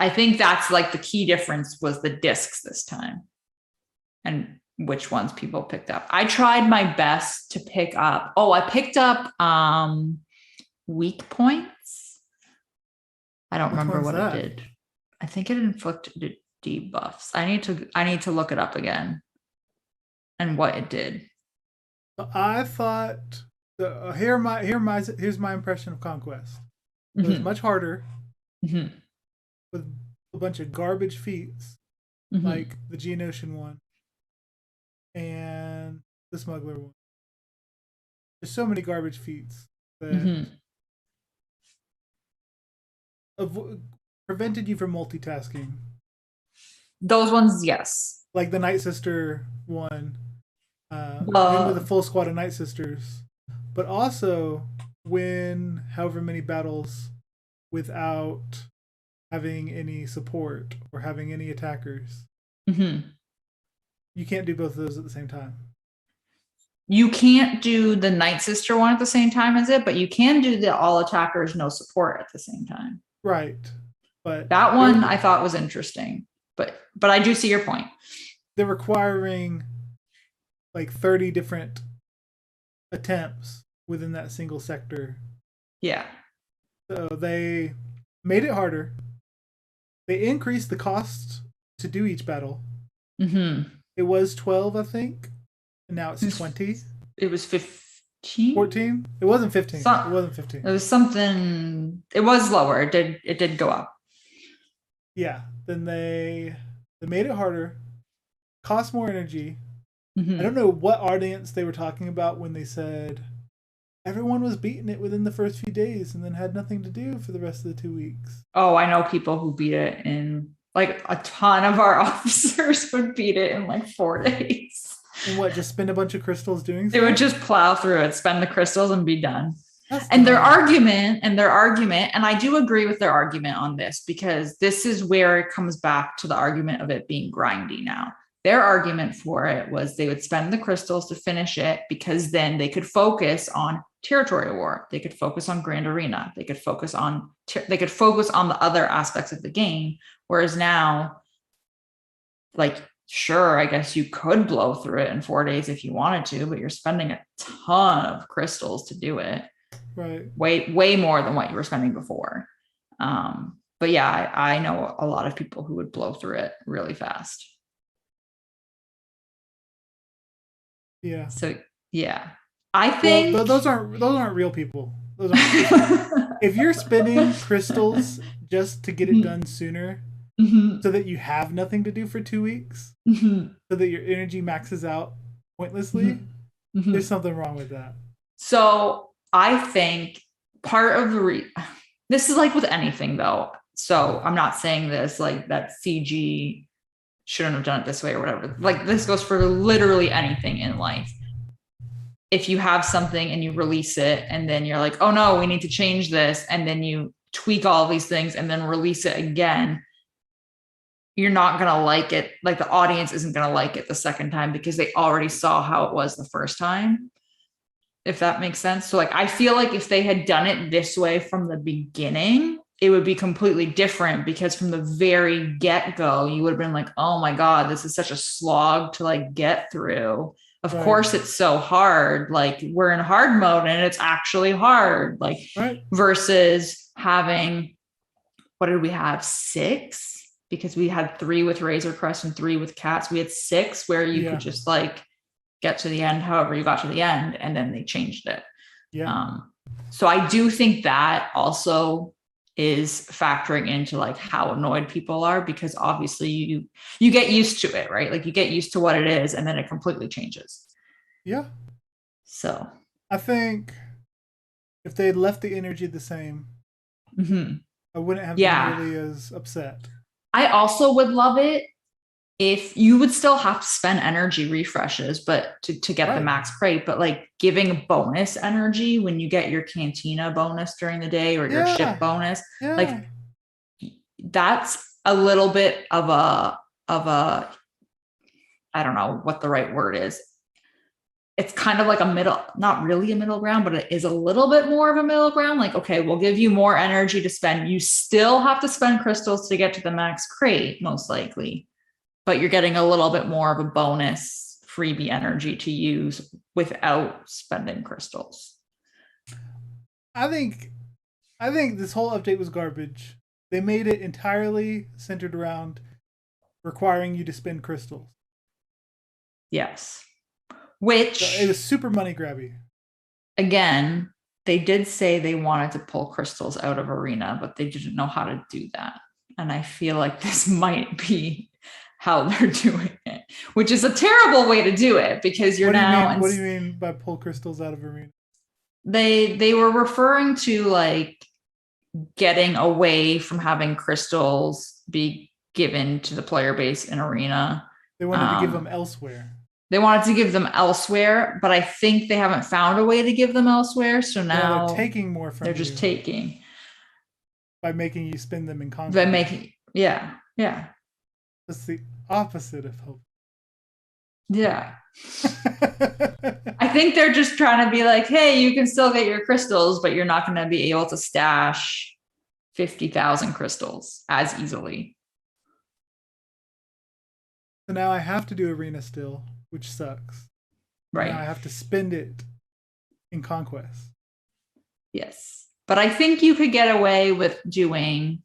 I think that's like the key difference was the discs this time and which ones people picked up. I tried my best to pick up. Oh, I picked up weak points. I don't remember what it did. I think it inflicted debuffs. I need to look it up again and what it did. I thought here's my impression of Conquest. It was much harder with a bunch of garbage feats like the Geonosian one and the Smuggler one. There's so many garbage feats that prevented you from multitasking. Those ones, yes. Like the Night Sister one, win with a full squad of Night Sisters, but also win however many battles without having any support or having any attackers. Mm-hmm. You can't do both of those at the same time. You can't do the Night Sister one at the same time as it, but you can do the all attackers, no support at the same time. Right. But that one I thought was interesting. But I do see your point. They're requiring like 30 different attempts within that single sector. Yeah. So they made it harder. They increased the cost to do each battle. Mm-hmm. It was 12, I think. And now it's 20. It was 15? 14? It wasn't 15. It wasn't 15. It was something. It was lower. It did go up. Yeah. Then they made it harder. Cost more energy. Mm-hmm. I don't know what audience they were talking about when they said everyone was beating it within the first few days and then had nothing to do for the rest of the 2 weeks. Oh, I know people who beat it in, like, a ton of our officers would beat it in like 4 days. And what, just spend a bunch of crystals doing They would just plow through it, spend the crystals and be done. And their argument, and I do agree with their argument on this, because this is where it comes back to the argument of it being grindy now. Their argument for it was they would spend the crystals to finish it because then they could focus on territory war. They could focus on Grand Arena. They could focus on the other aspects of the game. Whereas now, like, sure, I guess you could blow through it in 4 days if you wanted to, but you're spending a ton of crystals to do it. Right. Way more than what you were spending before. But yeah, I know a lot of people who would blow through it really fast. Yeah. So yeah, I think those aren't real people. If you're spending crystals just to get it done sooner, mm-hmm. so that you have nothing to do for 2 weeks, mm-hmm. so that your energy maxes out pointlessly, mm-hmm. there's something wrong with that. So I think part of this is like with anything though. So I'm not saying this like that CG shouldn't have done it this way or whatever. Like, this goes for literally anything in life. If you have something and you release it and then you're like, oh no, we need to change this, and then you tweak all these things and then release it again, you're not going to like it. Like, the audience isn't going to like it the second time because they already saw how it was the first time, if that makes sense. So like, I feel like if they had done it this way from the beginning, it would be completely different, because from the very get-go, you would have been like, oh my God, this is such a slog to like get through. Of course it's so hard. Like, we're in hard mode and it's actually hard. Like, versus having, what did we have? 6? Because we had 3 with Razor Crest and 3 with Cats. We had 6 where you could just like get to the end, however you got to the end, and then they changed it. Yeah. So I do think that also is factoring into like how annoyed people are, because obviously you get used to it, right? Like, you get used to what it is and then it completely changes. Yeah. So I think if they had left the energy the same, mm-hmm. I wouldn't have been really as upset. I also would love it if you would still have to spend energy refreshes, but to get the max crate, but like giving bonus energy when you get your cantina bonus during the day or your ship bonus, like, that's a little bit of a, I don't know what the right word is. It's kind of like a middle, not really a middle ground, but it is a little bit more of a middle ground. Like, okay, we'll give you more energy to spend. You still have to spend crystals to get to the max crate, most likely, but you're getting a little bit more of a bonus freebie energy to use without spending crystals. I think this whole update was garbage. They made it entirely centered around requiring you to spend crystals. Yes. Which, so it was super money grabby. Again, they did say they wanted to pull crystals out of Arena, but they didn't know how to do that. And I feel like this might be how they're doing it, which is a terrible way to do it, because you're now. What do you mean by pull crystals out of Arena? They were referring to like getting away from having crystals be given to the player base in Arena. They wanted to give them elsewhere. They wanted to give them elsewhere, but I think they haven't found a way to give them elsewhere. So now they're taking more from you. They're just taking. By making you spend them in conquest. By making, yeah. That's the opposite of hope. Yeah. I think they're just trying to be like, hey, you can still get your crystals, but you're not going to be able to stash 50,000 crystals as easily. So now I have to do Arena still, which sucks. Right. Now I have to spend it in conquest. Yes. But I think you could get away with doing.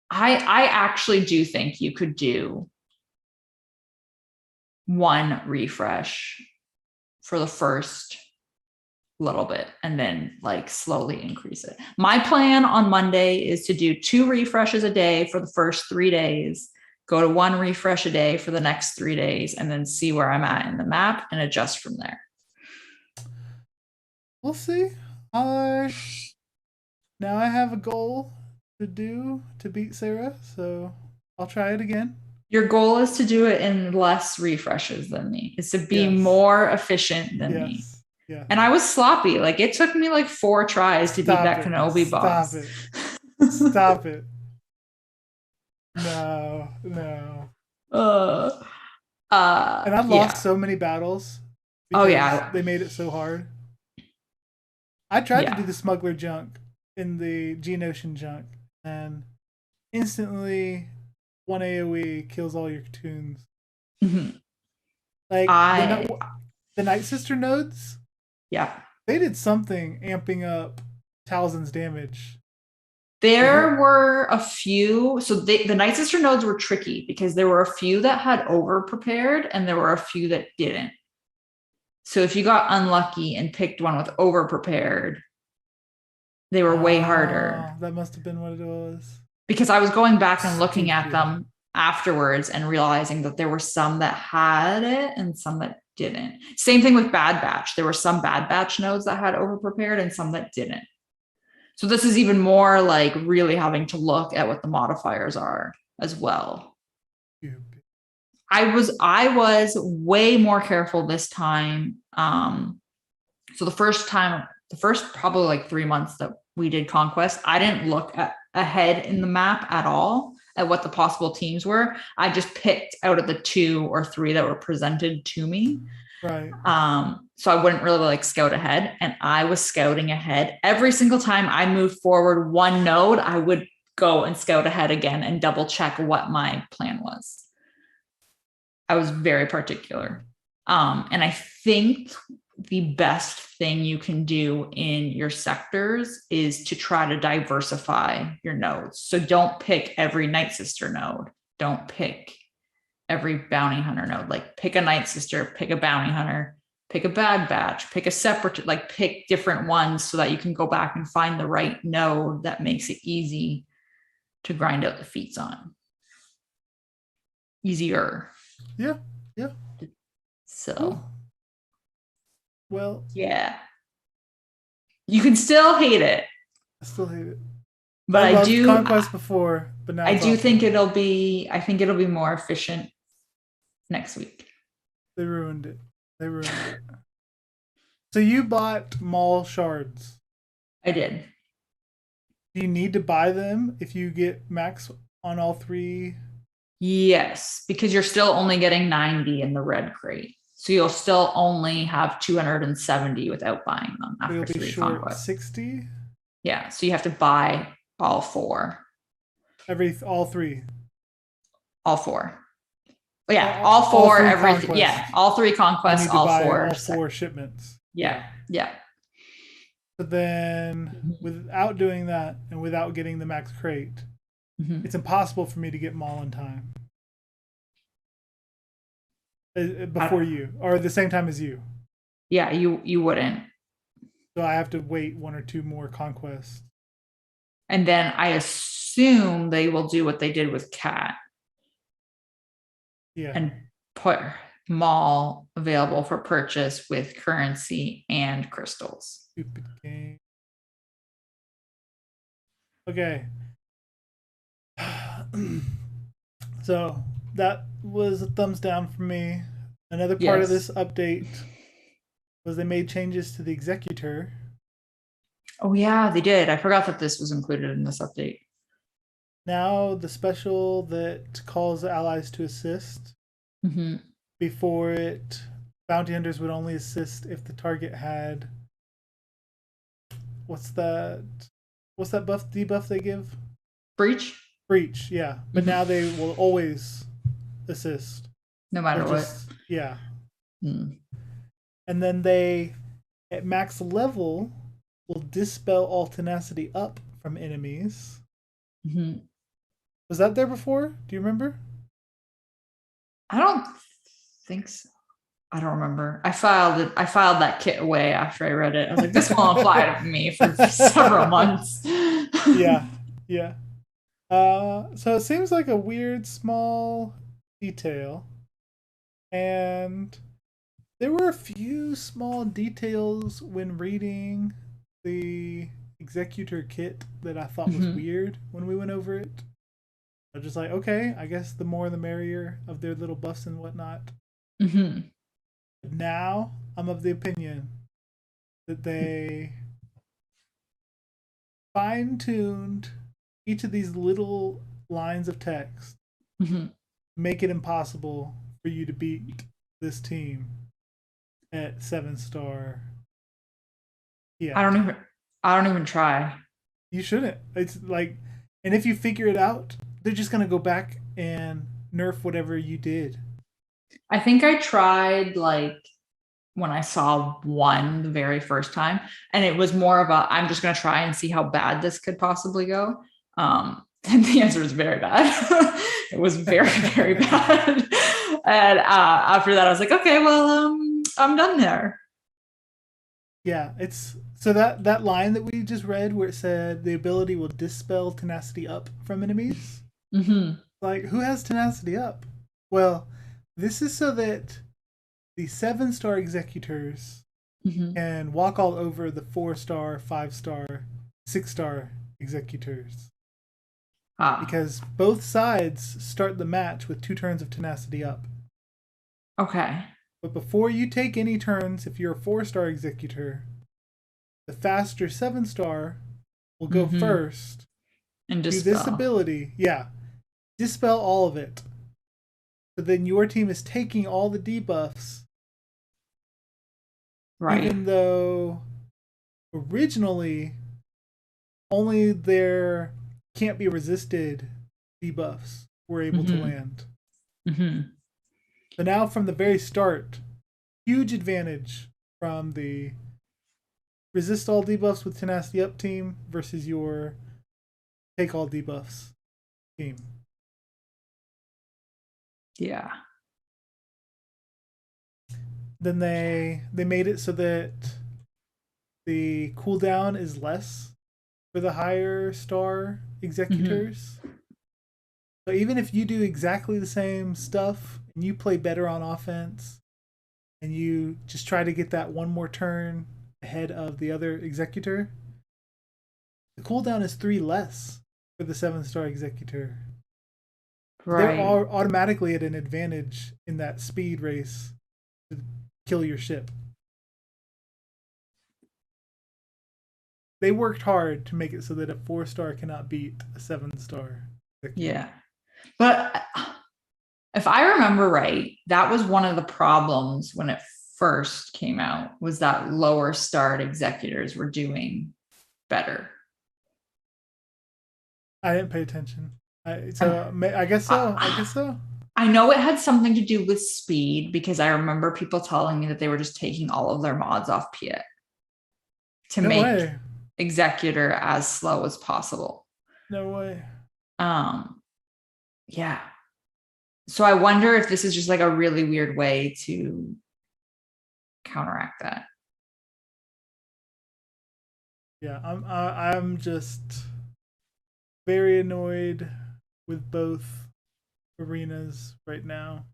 I actually do think you could do one refresh for the first little bit and then like slowly increase it. My plan on Monday is to do 2 refreshes a day for the first 3 days, go to 1 refresh a day for the next 3 days, and then see where I'm at in the map and adjust from there. We'll see. Now I have a goal to beat Sarah, so I'll try it again. Your goal is to do it in less refreshes than me. It's to be more efficient than me. Yeah. And I was sloppy. Like it took me like 4 tries to beat that Kenobi boss. Stop it. No. And I lost so many battles. They made it so hard. I tried to do the smuggler junk in the Geonosian junk, and instantly 1 AoE kills all your toons. Mm-hmm. Like the Night Sister nodes. Yeah, they did something amping up Talzin's damage. There were a few. So the Night Sister nodes were tricky because there were a few that had over prepared and there were a few that didn't. So if you got unlucky and picked one with over prepared, they were way harder. That must have been what it was. Because I was going back and looking at them afterwards and realizing that there were some that had it and some that didn't. Same thing with Bad Batch. There were some Bad Batch nodes that had over prepared and some that didn't. So this is even more like really having to look at what the modifiers are as well. I was way more careful this time. So the first probably like 3 months that we did Conquest, I didn't look ahead in the map at all at what the possible teams were. I just picked out of the 2 or 3 that were presented to me. Right. So I wouldn't really like scout ahead, and I was scouting ahead every single time I moved forward 1 node. I would go and scout ahead again and double check what my plan was. I was very particular. And I think the best thing you can do in your sectors is to try to diversify your nodes. So don't pick every Night Sister node. Don't pick every bounty hunter node. Like pick a Night Sister, pick a bounty hunter, pick a Bad Batch, pick a separate, like pick different ones so that you can go back and find the right node that makes it easy to grind out the feats on. Easier. Yeah. So. Cool. Well. Yeah. You can still hate it. I still hate it. But I do Conquest before, but now I do think it'll be more efficient next week. They ruined it. So you bought Maul shards. I did. Do you need to buy them if you get max on all 3? Yes, because you're still only getting 90 in the red crate. So you'll still only have 270 without buying them after It'll be 3 short conquests. 60? Yeah, so you have to buy all 4. All 3. All 4. Yeah, all 4, everything. Conquests. Yeah, all 3 conquests, all 4. All 4 shipments. Yeah. But then without doing that and without getting the max crate, it's impossible for me to get Maul in time. Before you, or at the same time as you. Yeah, you wouldn't. So I have to wait 1 or 2 more conquests. And then I assume they will do what they did with Cat. Yeah. And put Maul available for purchase with currency and crystals. Stupid game. Okay. So that was a thumbs down for me. Another part of Yes. this update was they made changes to the executor. Oh yeah, they did. I forgot that this was included in this update. Now the special that calls allies to assist. Mm-hmm. Before it, bounty hunters would only assist if the target had what's that? What's that buff debuff they give? Breach. Breach, yeah. But now Mm-hmm. they will always assist. No Or matter what. just yeah. Mm. And then they at max level will dispel all tenacity up from enemies. Mm-hmm. Was that there before? Do you remember? I don't think so. I don't remember. I filed it. I filed that kit away after I read it. I was like, this won't apply to me for several months. Yeah, yeah. So it seems like a weird small detail, and there were a few small details when reading the executor kit that I thought was Mm-hmm. weird when we went over it. I was just like, okay, I guess the more the merrier of their little buffs and whatnot. Mm-hmm. Now I'm of the opinion that they fine tuned each of these little lines of text, Mm-hmm. make it impossible for you to beat this team at 7-star I yet. don't even. I don't even try. You shouldn't. It's like, and if you figure it out, they're just gonna go back and nerf whatever you did. I think I tried like when I saw one the very first time, and it was more of a I'm just going to try and see how bad this could possibly go. And the answer is very bad. It was very, very bad. And after that, I was like, okay, well, I'm done there. Yeah, it's so that line that we just read where it said the ability will dispel tenacity up from enemies. Mm-hmm. Like, who has tenacity up? Well, this is so that the 7-star executors Mm-hmm. can walk all over the 4-star, 5-star, 6-star executors. Ah, Because both sides start the match with 2 turns of tenacity up. okay. But before you take any turns, if you're a 4-star executor, the faster 7-star will go Mm-hmm. first. And Do this dispel. ability, yeah, dispel all of it. So then your team is taking all the debuffs, Right. even though originally only their can't be resisted debuffs were able to Mm-hmm. land. Mm-hmm. So now from the very start, huge advantage from the resist all debuffs with tenacity up team versus your take all debuffs team. Yeah. Then they made it so that the cooldown is less for the higher star Mm-hmm. executors. So even if you do exactly the same stuff and you play better on offense and you just try to get that one more turn ahead of the other executor, the cooldown is 3 less for the 7-star executor. They're Right. all automatically at an advantage in that speed race to kill your ship. They worked hard to make it so that a 4-star cannot beat a 7-star executor. Yeah. But if I remember right, that was one of the problems when it first came out was that lower starred executors were doing better. I didn't pay attention. And I guess so. I I, guess so. I know it had something to do with speed because I remember people telling me that they were just taking all of their mods off Piet to No make way. executor as slow as possible. No way. Um, yeah. So I wonder if this is just like a really weird way to counteract that. Yeah, I'm just very annoyed with both arenas right now.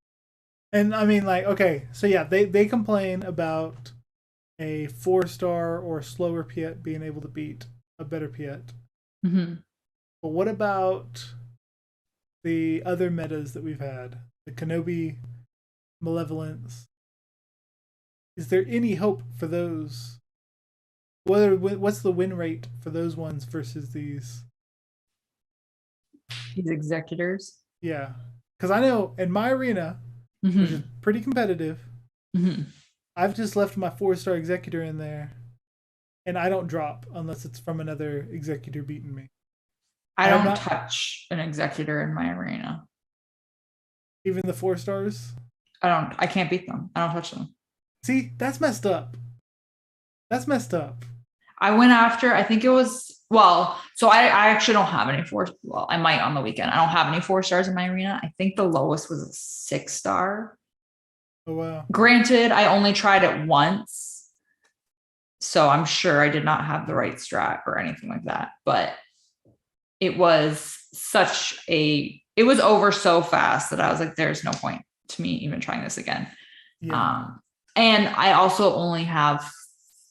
And I mean, like, okay, so yeah, they complain about a 4-star or slower Piet being able to beat a better Piet. Mm-hmm. But what about the other metas that we've had? The Kenobi, Malevolence. Is there any hope for those? What's the win rate for those ones versus these? These executors. Yeah, because I know in my arena, which is pretty competitive, I've just left my 4-star executor in there, and I don't drop unless it's from another executor beating me. I don't touch an executor in my arena. Even the 4 stars? I can't beat them. I don't touch them. See, that's messed up. That's messed up. I went after, I think it was, so I actually don't have any 4. Well, I might on the weekend. I don't have any 4 stars in my arena. I think the lowest was a 6-star. Oh, wow. Granted, I only tried it once, so I'm sure I did not have the right strat or anything like that. But it was it was over so fast that I was like, there's no point to me even trying this again. Yeah. And I also only have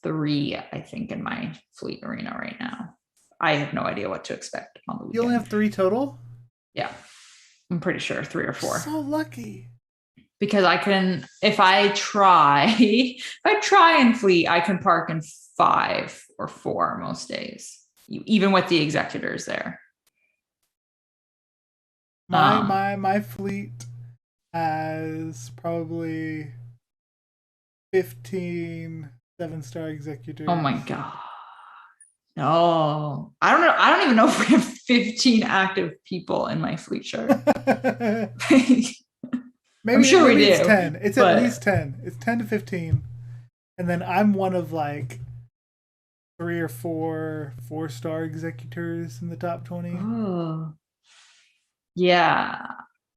3, I think, in my fleet arena right now. I have no idea what to expect on the weekend. You only have 3 total? Yeah. I'm pretty sure 3 or 4. So lucky. Because I can, if I try in fleet, I can park in 5 or 4 most days, even with the executors there. My fleet has probably 15 7-star executors. Oh my god. No. I don't even know if we have 15 active people in my fleet chart. Maybe, I'm sure maybe we it's do. 10. It's at least 10. It's 10 to 15. And then I'm one of like 3 or 4 4-star executors in the top 20. Oh. Yeah.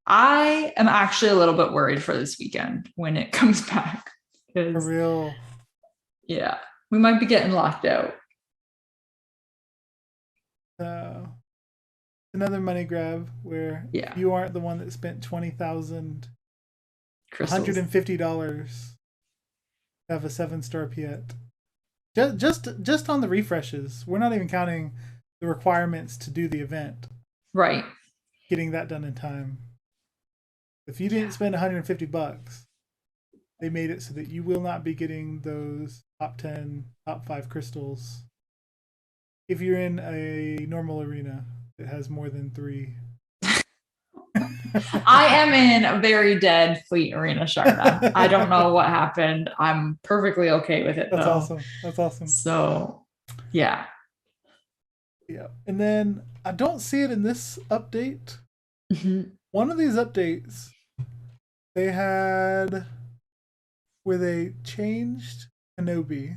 I am actually a little bit worried for this weekend when it comes back. For real. Yeah. We might be getting locked out. So another money grab where you aren't the one that spent $20,000 $150 to have a 7-star Piet. Just on the refreshes. We're not even counting the requirements to do the event. Right. Getting that done in time. If you didn't spend $150, they made it so that you will not be getting those top 10, top 5 crystals if you're in a normal arena that has more than 3. I am in a very dead fleet arena, Sharda. I don't know what happened. I'm perfectly okay with it. That's awesome. That's awesome. So, yeah. Yeah. And then I don't see it in this update. One of these updates they had where they changed Kenobi.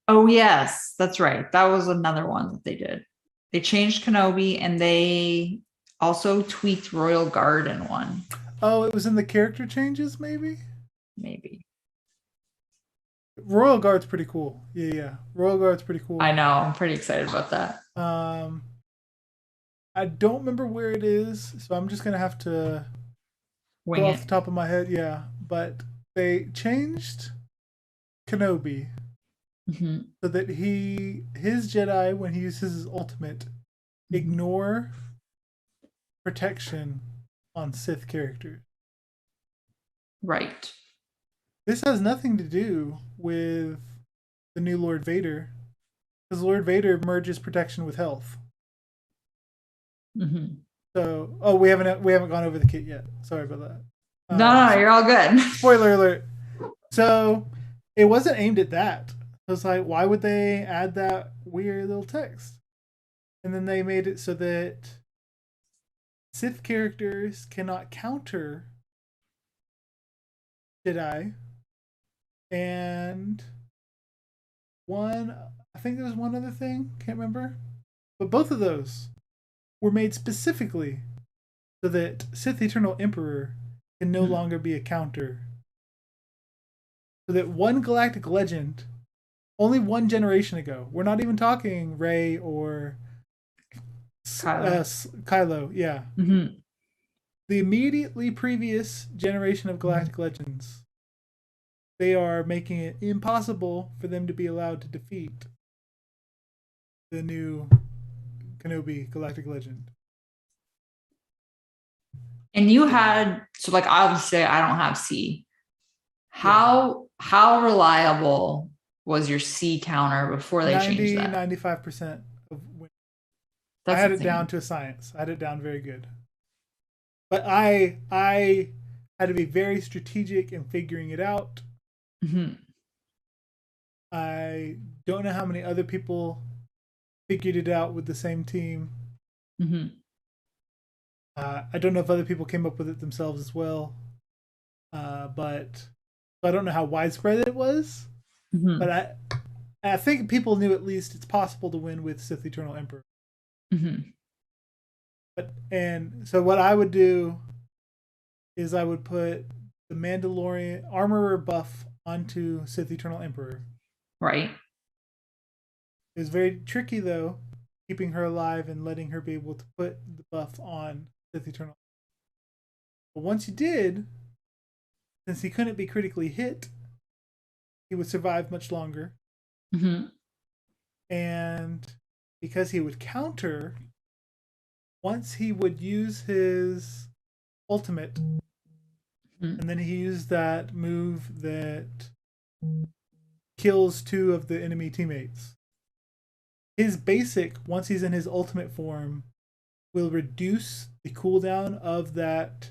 Oh, yes. That's right. That was another one that they did. They changed Kenobi and they also tweaked Royal Guard in one. Oh, it was in the character changes, maybe? Maybe. Royal Guard's pretty cool. Yeah. Royal Guard's pretty cool. I know. I'm pretty excited about that. I don't remember where it is, so I'm just going to have to wing go it off the top of my head. Yeah. But they changed Kenobi so that his Jedi, when he uses his ultimate, ignore protection on Sith characters. Right. This has nothing to do with the new Lord Vader, because Lord Vader merges protection with health. So, we haven't gone over the kit yet. Sorry about that. No, you're all good. Spoiler alert. So, it wasn't aimed at that. I was like, why would they add that weird little text? And then they made it so that Sith characters cannot counter Jedi. And I think there was one other thing, can't remember. But both of those were made specifically so that Sith Eternal Emperor can no longer be a counter. So that one galactic legend, only one generation ago, we're not even talking Rey or Kylo, yeah. The immediately previous generation of galactic legends, they are making it impossible for them to be allowed to defeat the new Kenobi Galactic Legend. And you had, so like obviously I don't have C. How reliable was your C counter before they changed that? 95% of win. That's I had insane. it down to a science. I had it down very good. But I had to be very strategic in figuring it out. Mm-hmm. I don't know how many other people figured it out with the same team. Mm-hmm. I don't know if other people came up with it themselves as well. But I don't know how widespread it was. Mm-hmm. But I think people knew at least it's possible to win with Sith Eternal Emperor. Mm-hmm. And so what I would do is I would put the Mandalorian armorer buff onto Sith Eternal Emperor. Right. It was very tricky though, keeping her alive and letting her be able to put the buff on Sith Eternal. But once you did, since he couldn't be critically hit, he would survive much longer. Mm-hmm. And because he would counter, once he would use his ultimate, and then he used that move that kills 2 of the enemy teammates. His basic, once he's in his ultimate form, will reduce the cooldown of that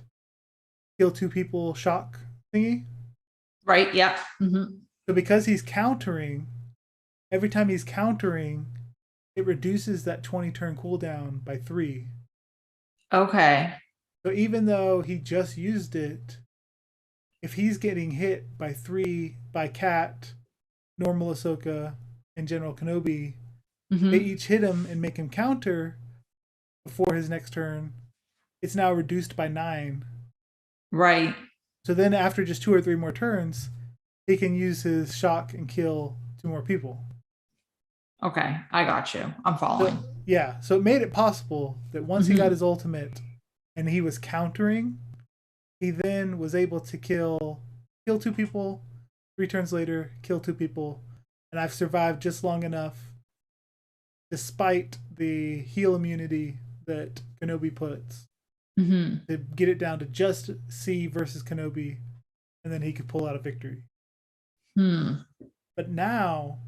kill 2 people shock thingy. Right, yeah. Mm-hmm. So because he's countering, every time he's countering, it reduces that 20 turn cooldown by 3. Okay. So even though he just used it, if he's getting hit by 3 by Cat, normal Ahsoka, and General Kenobi, they each hit him and make him counter before his next turn. It's now reduced by 9. Right. So then after just 2 or 3 more turns, he can use his shock and kill 2 more people. Okay, I got you. I'm following. So, yeah, so it made it possible that once he got his ultimate and he was countering, he then was able to kill 2 people, 3 turns later, kill 2 people, and I've survived just long enough, despite the heal immunity that Kenobi puts, to get it down to just C versus Kenobi, and then he could pull out a victory. But now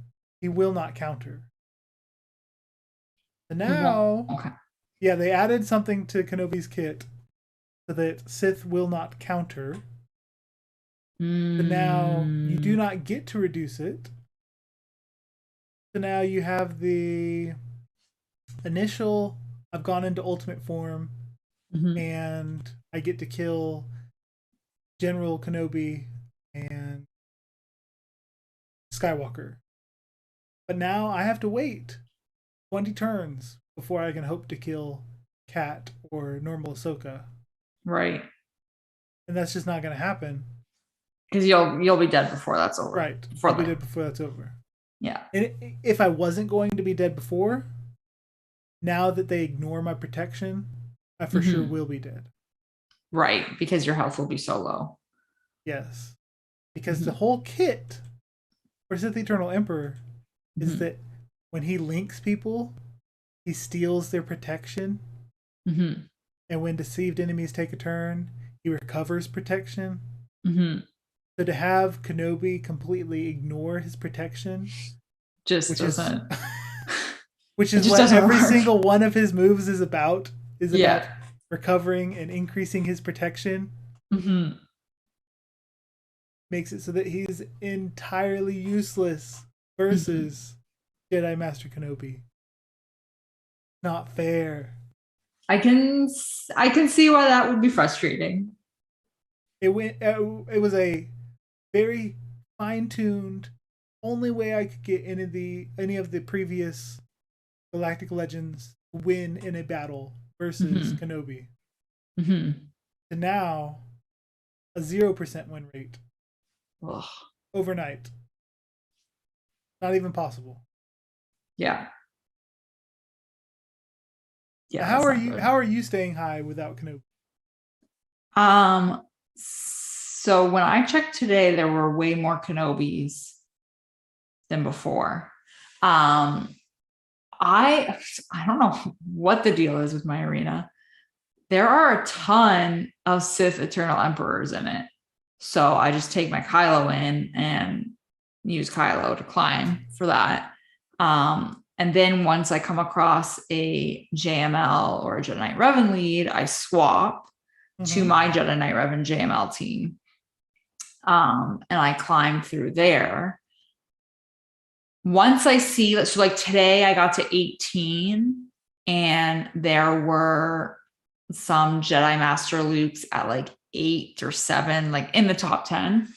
he will not counter. So now, yeah, they added something to Kenobi's kit so that Sith will not counter. So now you do not get to reduce it. So now you have the initial, I've gone into ultimate form, and I get to kill General Kenobi and Skywalker. But now I have to wait 20 turns before I can hope to kill Cat or normal Ahsoka. Right. And that's just not going to happen. Because you'll be dead before that's over. Right. I'll be dead before that's over. Yeah. And if I wasn't going to be dead before, now that they ignore my protection, I for sure will be dead. Right, because your health will be so low. Yes. Because the whole kit for Sith Eternal Emperor is that when he links people, he steals their protection. And when deceived enemies take a turn, he recovers protection. So to have Kenobi completely ignore his protection just doesn't. Which is what every single one of his moves is about. About recovering and increasing his protection. Makes it so that he's entirely useless versus Jedi Master Kenobi. Not fair. I can see why that would be frustrating. It was a very fine-tuned, only way I could get any of the previous Galactic Legends win in a battle versus Kenobi. To now, a 0% win rate. Ugh. Overnight. Not even possible. Yeah. Yeah. How are you staying high without Kenobi? So when I checked today, there were way more Kenobis than before. I I don't know what the deal is with my arena. There are a ton of Sith Eternal Emperors in it. So I just take my Kylo in and use Kylo to climb for that. And then once I come across a JML or a Jedi Knight Revan lead, I swap to my Jedi Knight Revan JML team. And I climb through there. Once I see, so like today I got to 18 and there were some Jedi Master Lukes at like 8 or 7, like in the top 10.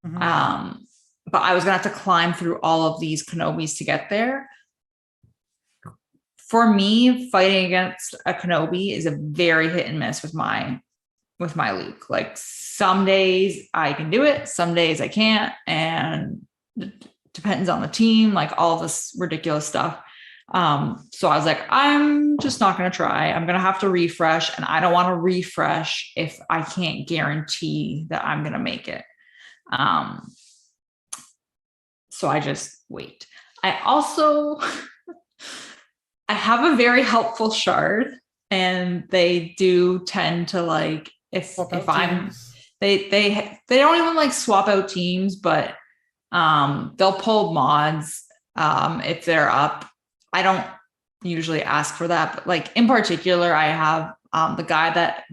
But I was gonna have to climb through all of these Kenobis to get there. For me, fighting against a Kenobi is a very hit and miss with my Luke. Like some days I can do it, some days I can't, and it depends on the team, like all this ridiculous stuff. So I was like, I'm just not going to try. I'm going to have to refresh, and I don't want to refresh if I can't guarantee that I'm going to make it. So I just wait. I also I have a very helpful shard, and they do tend to like if I'm teams. They don't even like swap out teams, but they'll pull mods if they're up. I don't usually ask for that, but like in particular, I have the guy that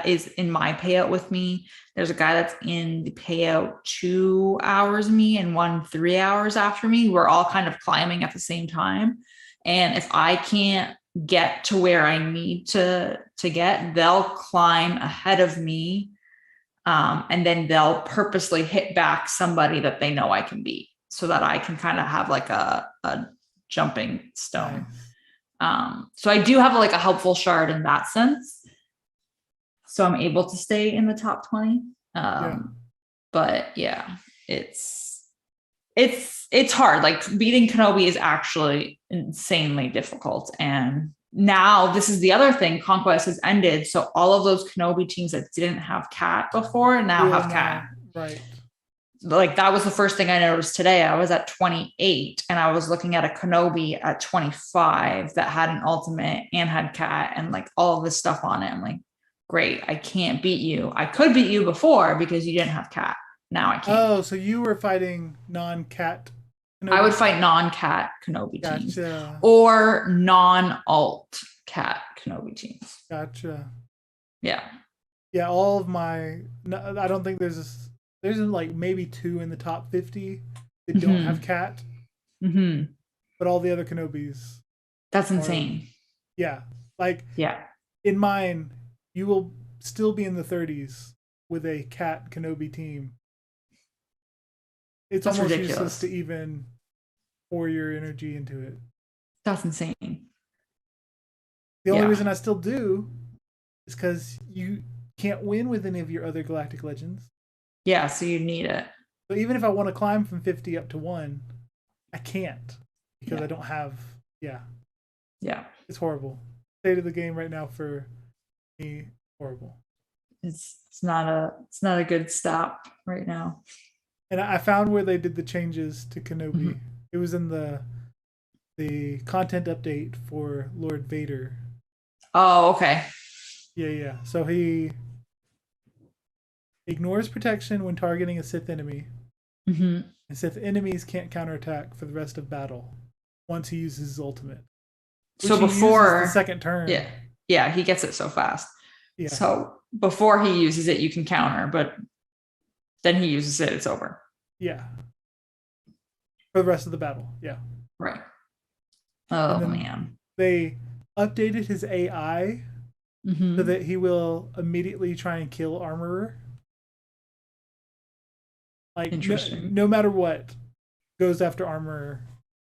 is in my payout with me. There's a guy that's in the payout 2 hours me and 1 3 hours after me. We're all kind of climbing at the same time. And if I can't get to where I need to get, they'll climb ahead of me. And then they'll purposely hit back somebody that they know I can beat so that I can kind of have like a jumping stone. Nice. So I do have like a helpful shard in that sense. So I'm able to stay in the top 20. But yeah, it's hard. Like beating Kenobi is actually insanely difficult. And now this is the other thing. Conquest has ended. So all of those Kenobi teams that didn't have Cat before now have Cat. Right. Like that was the first thing I noticed today. I was at 28 and I was looking at a Kenobi at 25 that had an ultimate and had Cat and like all of this stuff on it. I'm like, great, I can't beat you. I could beat you before because you didn't have Cat. Now I can't. Oh, so you were fighting non-Cat Kenobi? I would fight non-Cat Kenobi teams or non-alt Cat Kenobi teams. Gotcha. Yeah. Yeah, all of my... No, I don't think there's like maybe 2 in the top 50 that don't have Cat. But all the other Kenobis... That's insane. Yeah. Like, yeah. In mine, you will still be in the 30s with a Cat Kenobi team. It's almost ridiculous. Useless to even pour your energy into it. That's insane. The only reason I still do is because you can't win with any of your other Galactic Legends. Yeah, so you need it. So even if I want to climb from 50 up to 1, I can't because I don't have... Yeah. It's horrible. State of the game right now for me, horrible. It's not a good stop right now. And I found where they did the changes to Kenobi. It was in the content update for Lord Vader. Oh, okay. Yeah. So he ignores protection when targeting a Sith enemy. And Sith enemies can't counterattack for the rest of battle once he uses his ultimate. So before the second turn. Yeah, he gets it so fast. Yeah. So before he uses it, you can counter, but then he uses it, it's over. Yeah. For the rest of the battle. Yeah. Right. Oh, man. They updated his AI so that he will immediately try and kill Armorer. Like, interesting. No matter what, goes after Armorer,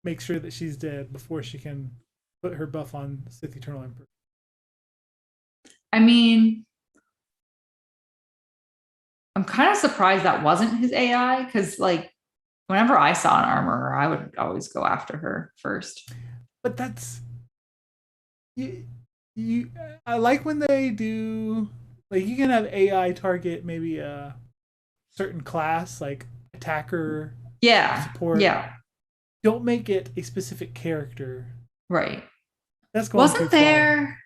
makes sure that she's dead before she can put her buff on Sith Eternal Emperor. I mean, I'm kind of surprised that wasn't his AI because, like, whenever I saw an Armorer, I would always go after her first. But that's you. I like when they do, like, you can have AI target maybe a certain class, like attacker, support. Yeah. Don't make it a specific character Right. That's going too far.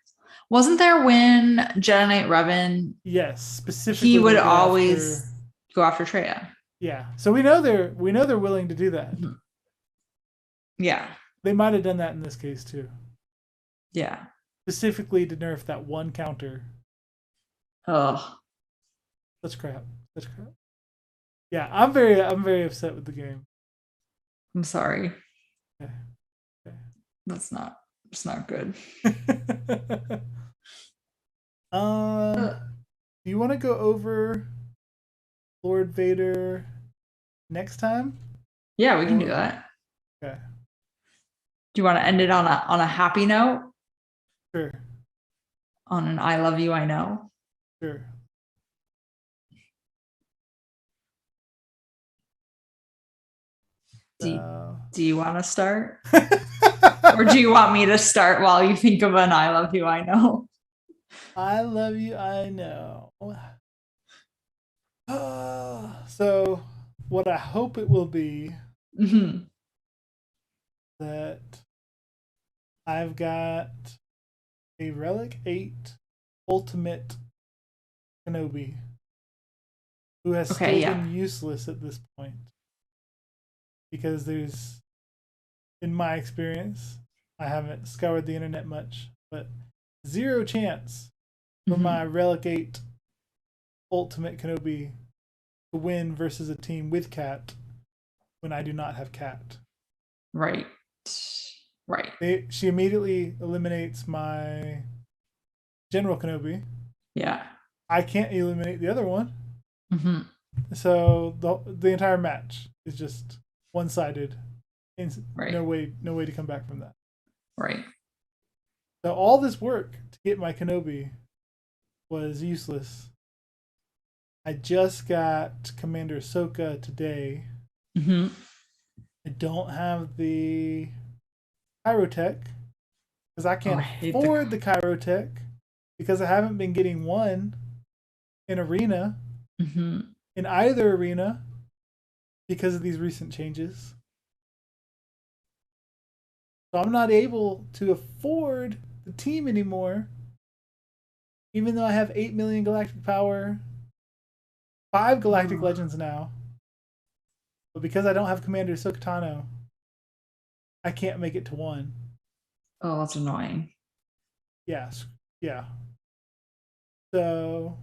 Wasn't there when Jedi Knight Revan, Yes, specifically he would they go always after, go after Traya. yeah. So we know they're willing to do that. Yeah. They might have done that in this case too. Yeah. Specifically to nerf that one counter. Oh. Such crap. Such crap. Yeah, I'm very upset with the game. I'm sorry. Okay. Okay. It's not good. Do you want to go over Lord Vader next time? Yeah, we can do that. Okay. Do you want to end it on a happy note? Sure. On an I love you, I know. Sure. Do you want to start? Or do you want me to start while you think of an I love you, I know? I love you, I know. So, what I hope it will be that I've got a Relic 8 Ultimate Kenobi who has still been useless at this point. Because there's, in my experience, I haven't scoured the internet much, but zero chance for my Relic 8 Ultimate Kenobi to win versus a team with Cat when I do not have Cat. Right. She immediately eliminates my General Kenobi. Yeah. I can't eliminate the other one. So the entire match is just one-sided. Right. No way to come back from that. Right. So all this work to get my Kenobi was useless. I just got Commander Ahsoka today. I don't have the Kyrotech because I can't afford the Kyrotech because I haven't been getting one in Arena, in either arena, because of these recent changes. So I'm not able to afford the team anymore, even though I have 8 million galactic power, 5 galactic legends now. But because I don't have Commander Ahsoka Tano, I can't make it to 1. Oh, that's annoying. Yes. Yeah. So,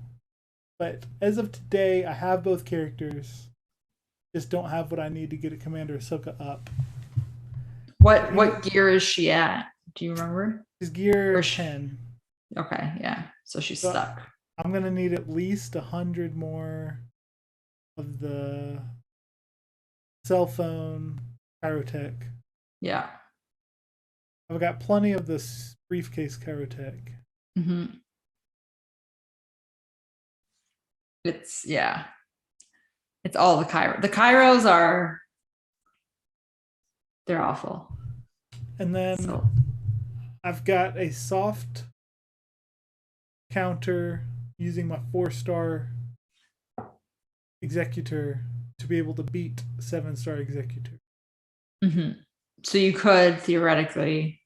but as of today, I have both characters. Just don't have what I need to get a Commander Ahsoka up. What gear is she at? Do you remember? She's gear 10. Okay, yeah. So she's stuck. I'm gonna need at least 100 more of the cell phone Kyrotech. Yeah. I've got plenty of this briefcase Kyrotech. It's all the Kyro. The Kyros they're awful. And then I've got a soft counter using my 4-star Executor to be able to beat 7-star Executor. So you could theoretically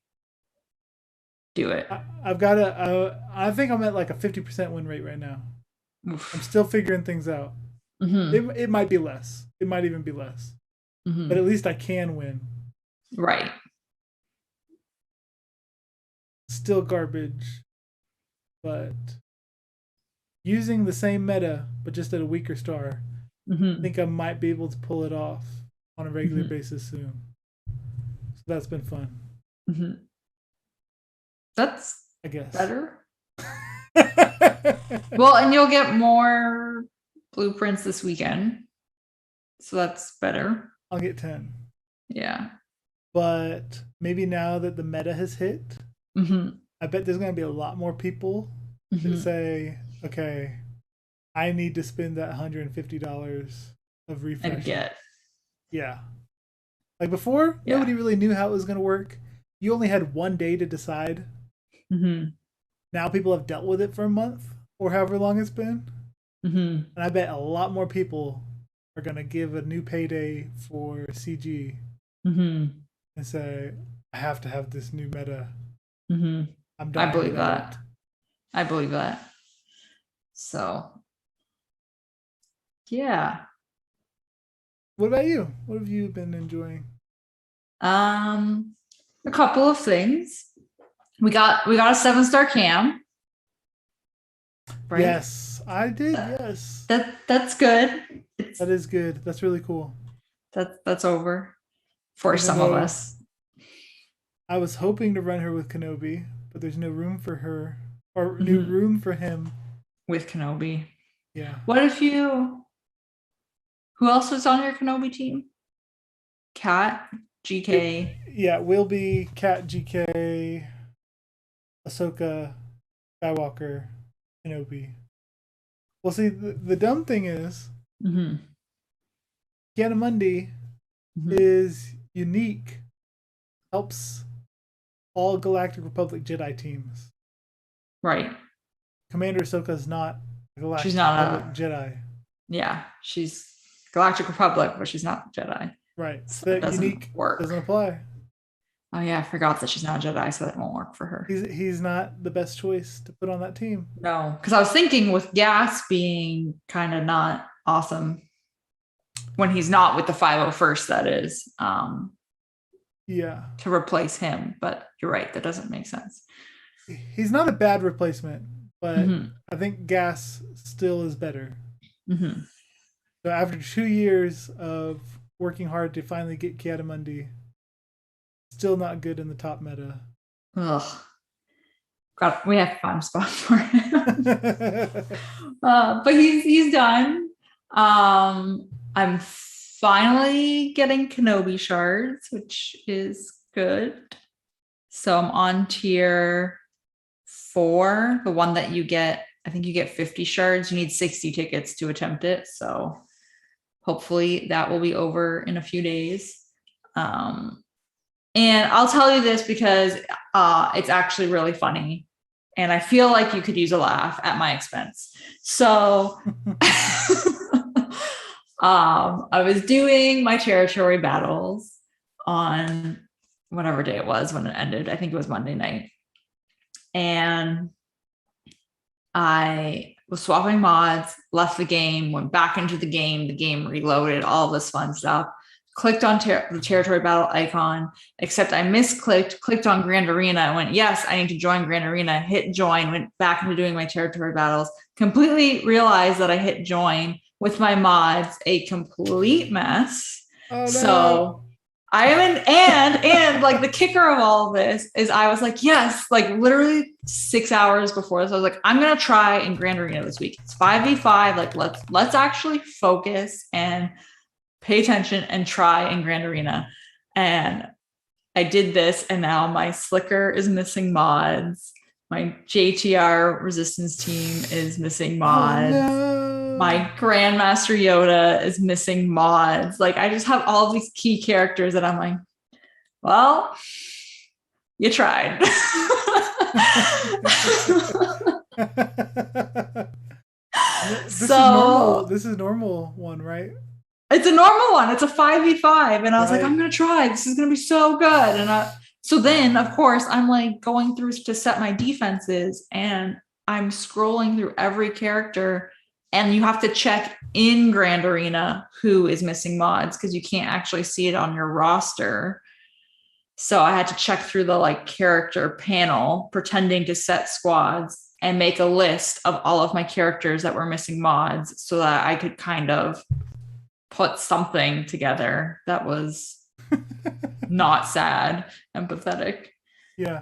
do it. I've got I think I'm at like a 50% win rate right now. Oof. I'm still figuring things out. It might be less. It might even be less. But at least I can win. Right. Still garbage. But using the same meta, but just at a weaker star, I think I might be able to pull it off on a regular basis soon. So that's been fun. That's, I guess, better. Well, and you'll get more blueprints this weekend. So that's better. I'll get 10. Yeah. But maybe now that the meta has hit, I bet there's going to be a lot more people that say, okay, I need to spend that $150 of refresh. And get. Yeah. Like before, nobody really knew how it was going to work. You only had 1 day to decide. Now people have dealt with it for a month or however long it's been. And I bet a lot more people are going to give a new payday for CG and say, I have to have this new meta. Hmm. I'm I dying believe without that. I believe that. So yeah. What about you? What have you been enjoying? Um, a couple of things. We got a 7-star cam, right? Yes, I did. Yes, That's good. It's that is good. That's really cool. that's over for Even some of though us I was hoping to run her with Kenobi, but there's no room for her or new Mhm. room for him. with Kenobi. Yeah. What if you? Who else was on your Kenobi team? Kat, It, GK. yeah, will be Kat, GK, Ahsoka, Skywalker, Kenobi. Well, see, the dumb thing is, Mm-hmm. Kianamundi Mm-hmm. is unique, helps all Galactic Republic Jedi teams. Right. Commander Ahsoka is not a She's Galactic not Republic a. Jedi. Yeah, she's Galactic Republic, but she's not Jedi, Right. so So it that doesn't unique work. doesn't apply. Oh yeah, I forgot that she's not a Jedi, so that won't work for her. He's not the best choice to put on that team. No, because I was thinking with Gas being kind of not awesome when he's not with the 501st, that is, Yeah. to replace him. But you're right, that doesn't make sense. He's not a bad replacement, but Mm-hmm. I think Gas still is better. Mm-hmm. So after 2 years of working hard to finally get Kiadamundi, still not good in the top meta. Ugh. God, we have to find a spot for him. But he's done. I'm finally getting Kenobi shards, which is good. So I'm on tier 4, the one that you get. I think you get 50 shards. You need 60 tickets to attempt it. So hopefully that will be over in a few days. And I'll tell you this because it's actually really funny. And I feel like you could use a laugh at my expense. So I was doing my territory battles on whatever day it was when it ended. I think it was Monday night. And I was swapping mods, left the game, went back into the game reloaded, all this fun stuff. Clicked on the territory battle icon, except I misclicked, clicked on Grand Arena. I went, yes, I need to join Grand Arena, hit join, went back into doing my territory battles, completely realized that I hit join with my mods, a complete mess. Oh no. So I am in, and like the kicker of all this is I was like, yes, like literally 6 hours before this, I was like, I'm gonna try in Grand Arena this week. It's 5v5. Like let's actually focus and pay attention and try in Grand Arena. And I did this, and now my Slicker is missing mods. My JTR resistance team is missing mods. Oh no. My Grandmaster Yoda is missing mods. Like I just have all these key characters that I'm like, well, you tried. This is normal. This is normal one, right? It's a normal one. It's a 5v5. And I was like, Right. I'm going to try. This is going to be so good. And so then, of course, I'm like going through to set my defenses, and I'm scrolling through every character, and you have to check in Grand Arena who is missing mods because you can't actually see it on your roster. So I had to check through the like character panel, pretending to set squads and make a list of all of my characters that were missing mods so that I could kind of put something together that was not sad and pathetic. Yeah.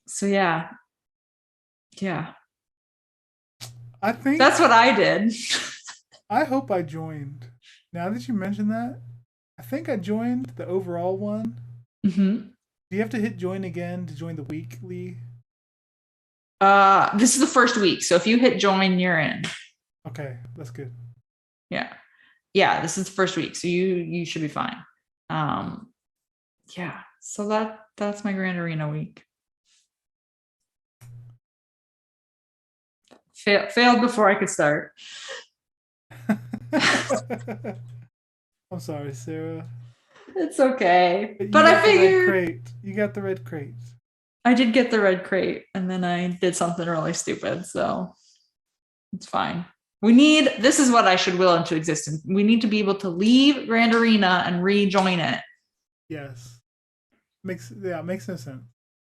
So yeah. I think That's what I did. I hope I joined. Now that you mention that, I think I joined the overall one. Mm-hmm. Do you have to hit join again to join the weekly? This is the first week. So if you hit join, you're in. Okay, that's good. Yeah, this is the first week, so you should be fine. Yeah, so that's my Grand Arena week. Failed before I could start. I'm sorry, Sarah. It's okay. But you But got I the red figured crate. You got the red crate. I did get the red crate and then I did something really stupid. So it's fine. This is what I should will into existence. We need to be able to leave Grand Arena and rejoin it. Yes. Makes no sense.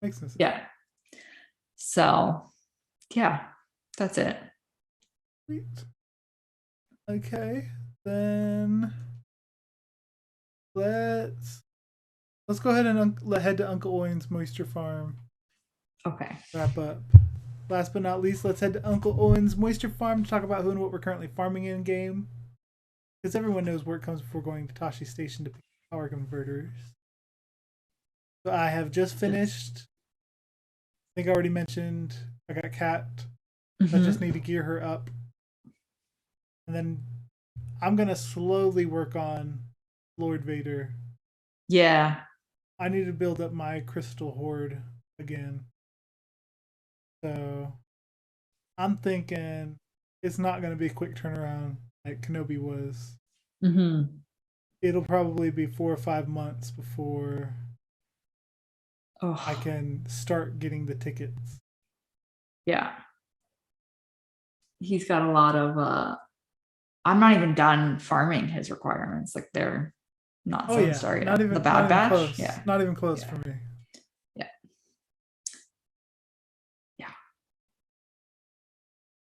Makes no sense. Yeah. So, yeah, that's it. Sweet. Okay, then let's go ahead and head to Uncle Owen's Moisture Farm. Okay. Wrap up. Last but not least, let's head to Uncle Owen's Moisture Farm to talk about who and what we're currently farming in game. Because everyone knows where it comes before going to Tashi Station to pick power converters. So I have just finished. I think I already mentioned I got Cat. Mm-hmm. I just need to gear her up. And then I'm going to slowly work on Lord Vader. Yeah. I need to build up my crystal horde again. So I'm thinking it's not going to be a quick turnaround like Kenobi was. Mm-hmm. It'll probably be 4 or 5 months before I can start getting the tickets. Yeah. He's got a lot of I'm not even done farming his requirements. Like they're not started. Not even the Bad Batch. Close. Yeah. Not even close for me. Yeah. Yeah.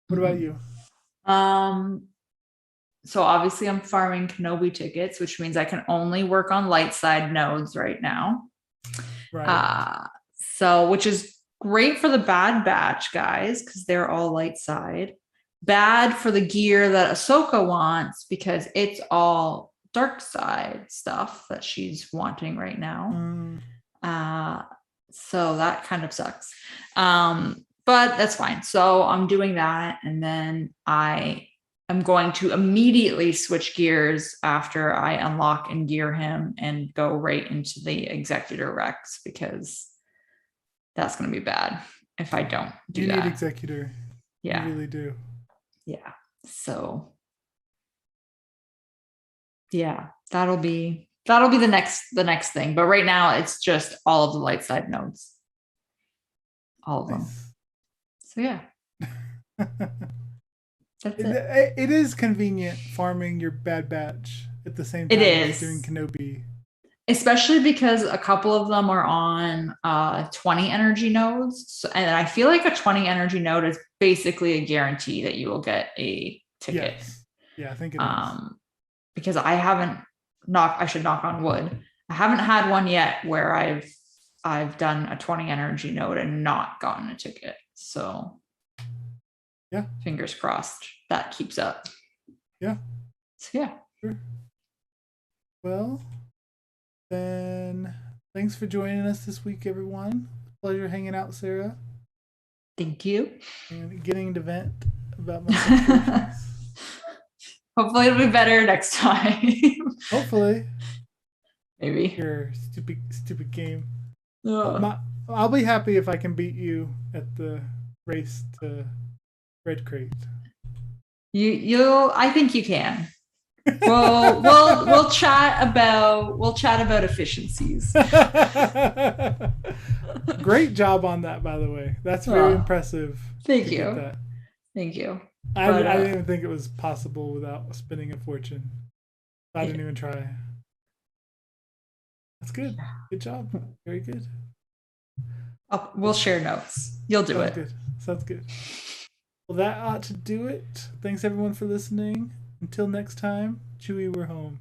What about you? So obviously I'm farming Kenobi tickets, which means I can only work on light side nodes right now. Right. So which is great for the Bad Batch guys because they're all light side. Bad for the gear that Ahsoka wants because it's all dark side stuff that she's wanting right now. So that kind of sucks. But that's fine. So I'm doing that. And then I am going to immediately switch gears after I unlock and gear him and go right into the Executor Rex because that's going to be bad if I don't do that. You need Executor. Yeah. You really do. Yeah. So yeah, that'll be the next thing. But right now it's just all of the light side nodes. All of them. So yeah. That's it. It is convenient farming your Bad Batch at the same time as doing Kenobi. Especially because a couple of them are on 20 energy nodes. And I feel like a 20 energy node is basically a guarantee that you will get a ticket. Yes. Yeah, I think it is. Because I should knock on wood. I haven't had one yet where I've done a 20 energy node and not gotten a ticket. So yeah, fingers crossed that keeps up. Yeah. So yeah. Sure. Well, then thanks for joining us this week, everyone. Pleasure hanging out, Sarah. Thank you. And getting to vent about my situations. Hopefully it'll be better next time. Hopefully. Maybe. Your stupid game. I'll be happy if I can beat you at the race to Red Crate. I think you can. We'll chat about efficiencies. Great job on that, by the way. That's very impressive. Thank you. Thank you. I didn't even think it was possible without spending a fortune. I didn't even try. That's good. Good job. Very good. We'll share notes. You'll do it. Good. Sounds good. Well, that ought to do it. Thanks everyone for listening. Until next time, Chewie, we're home.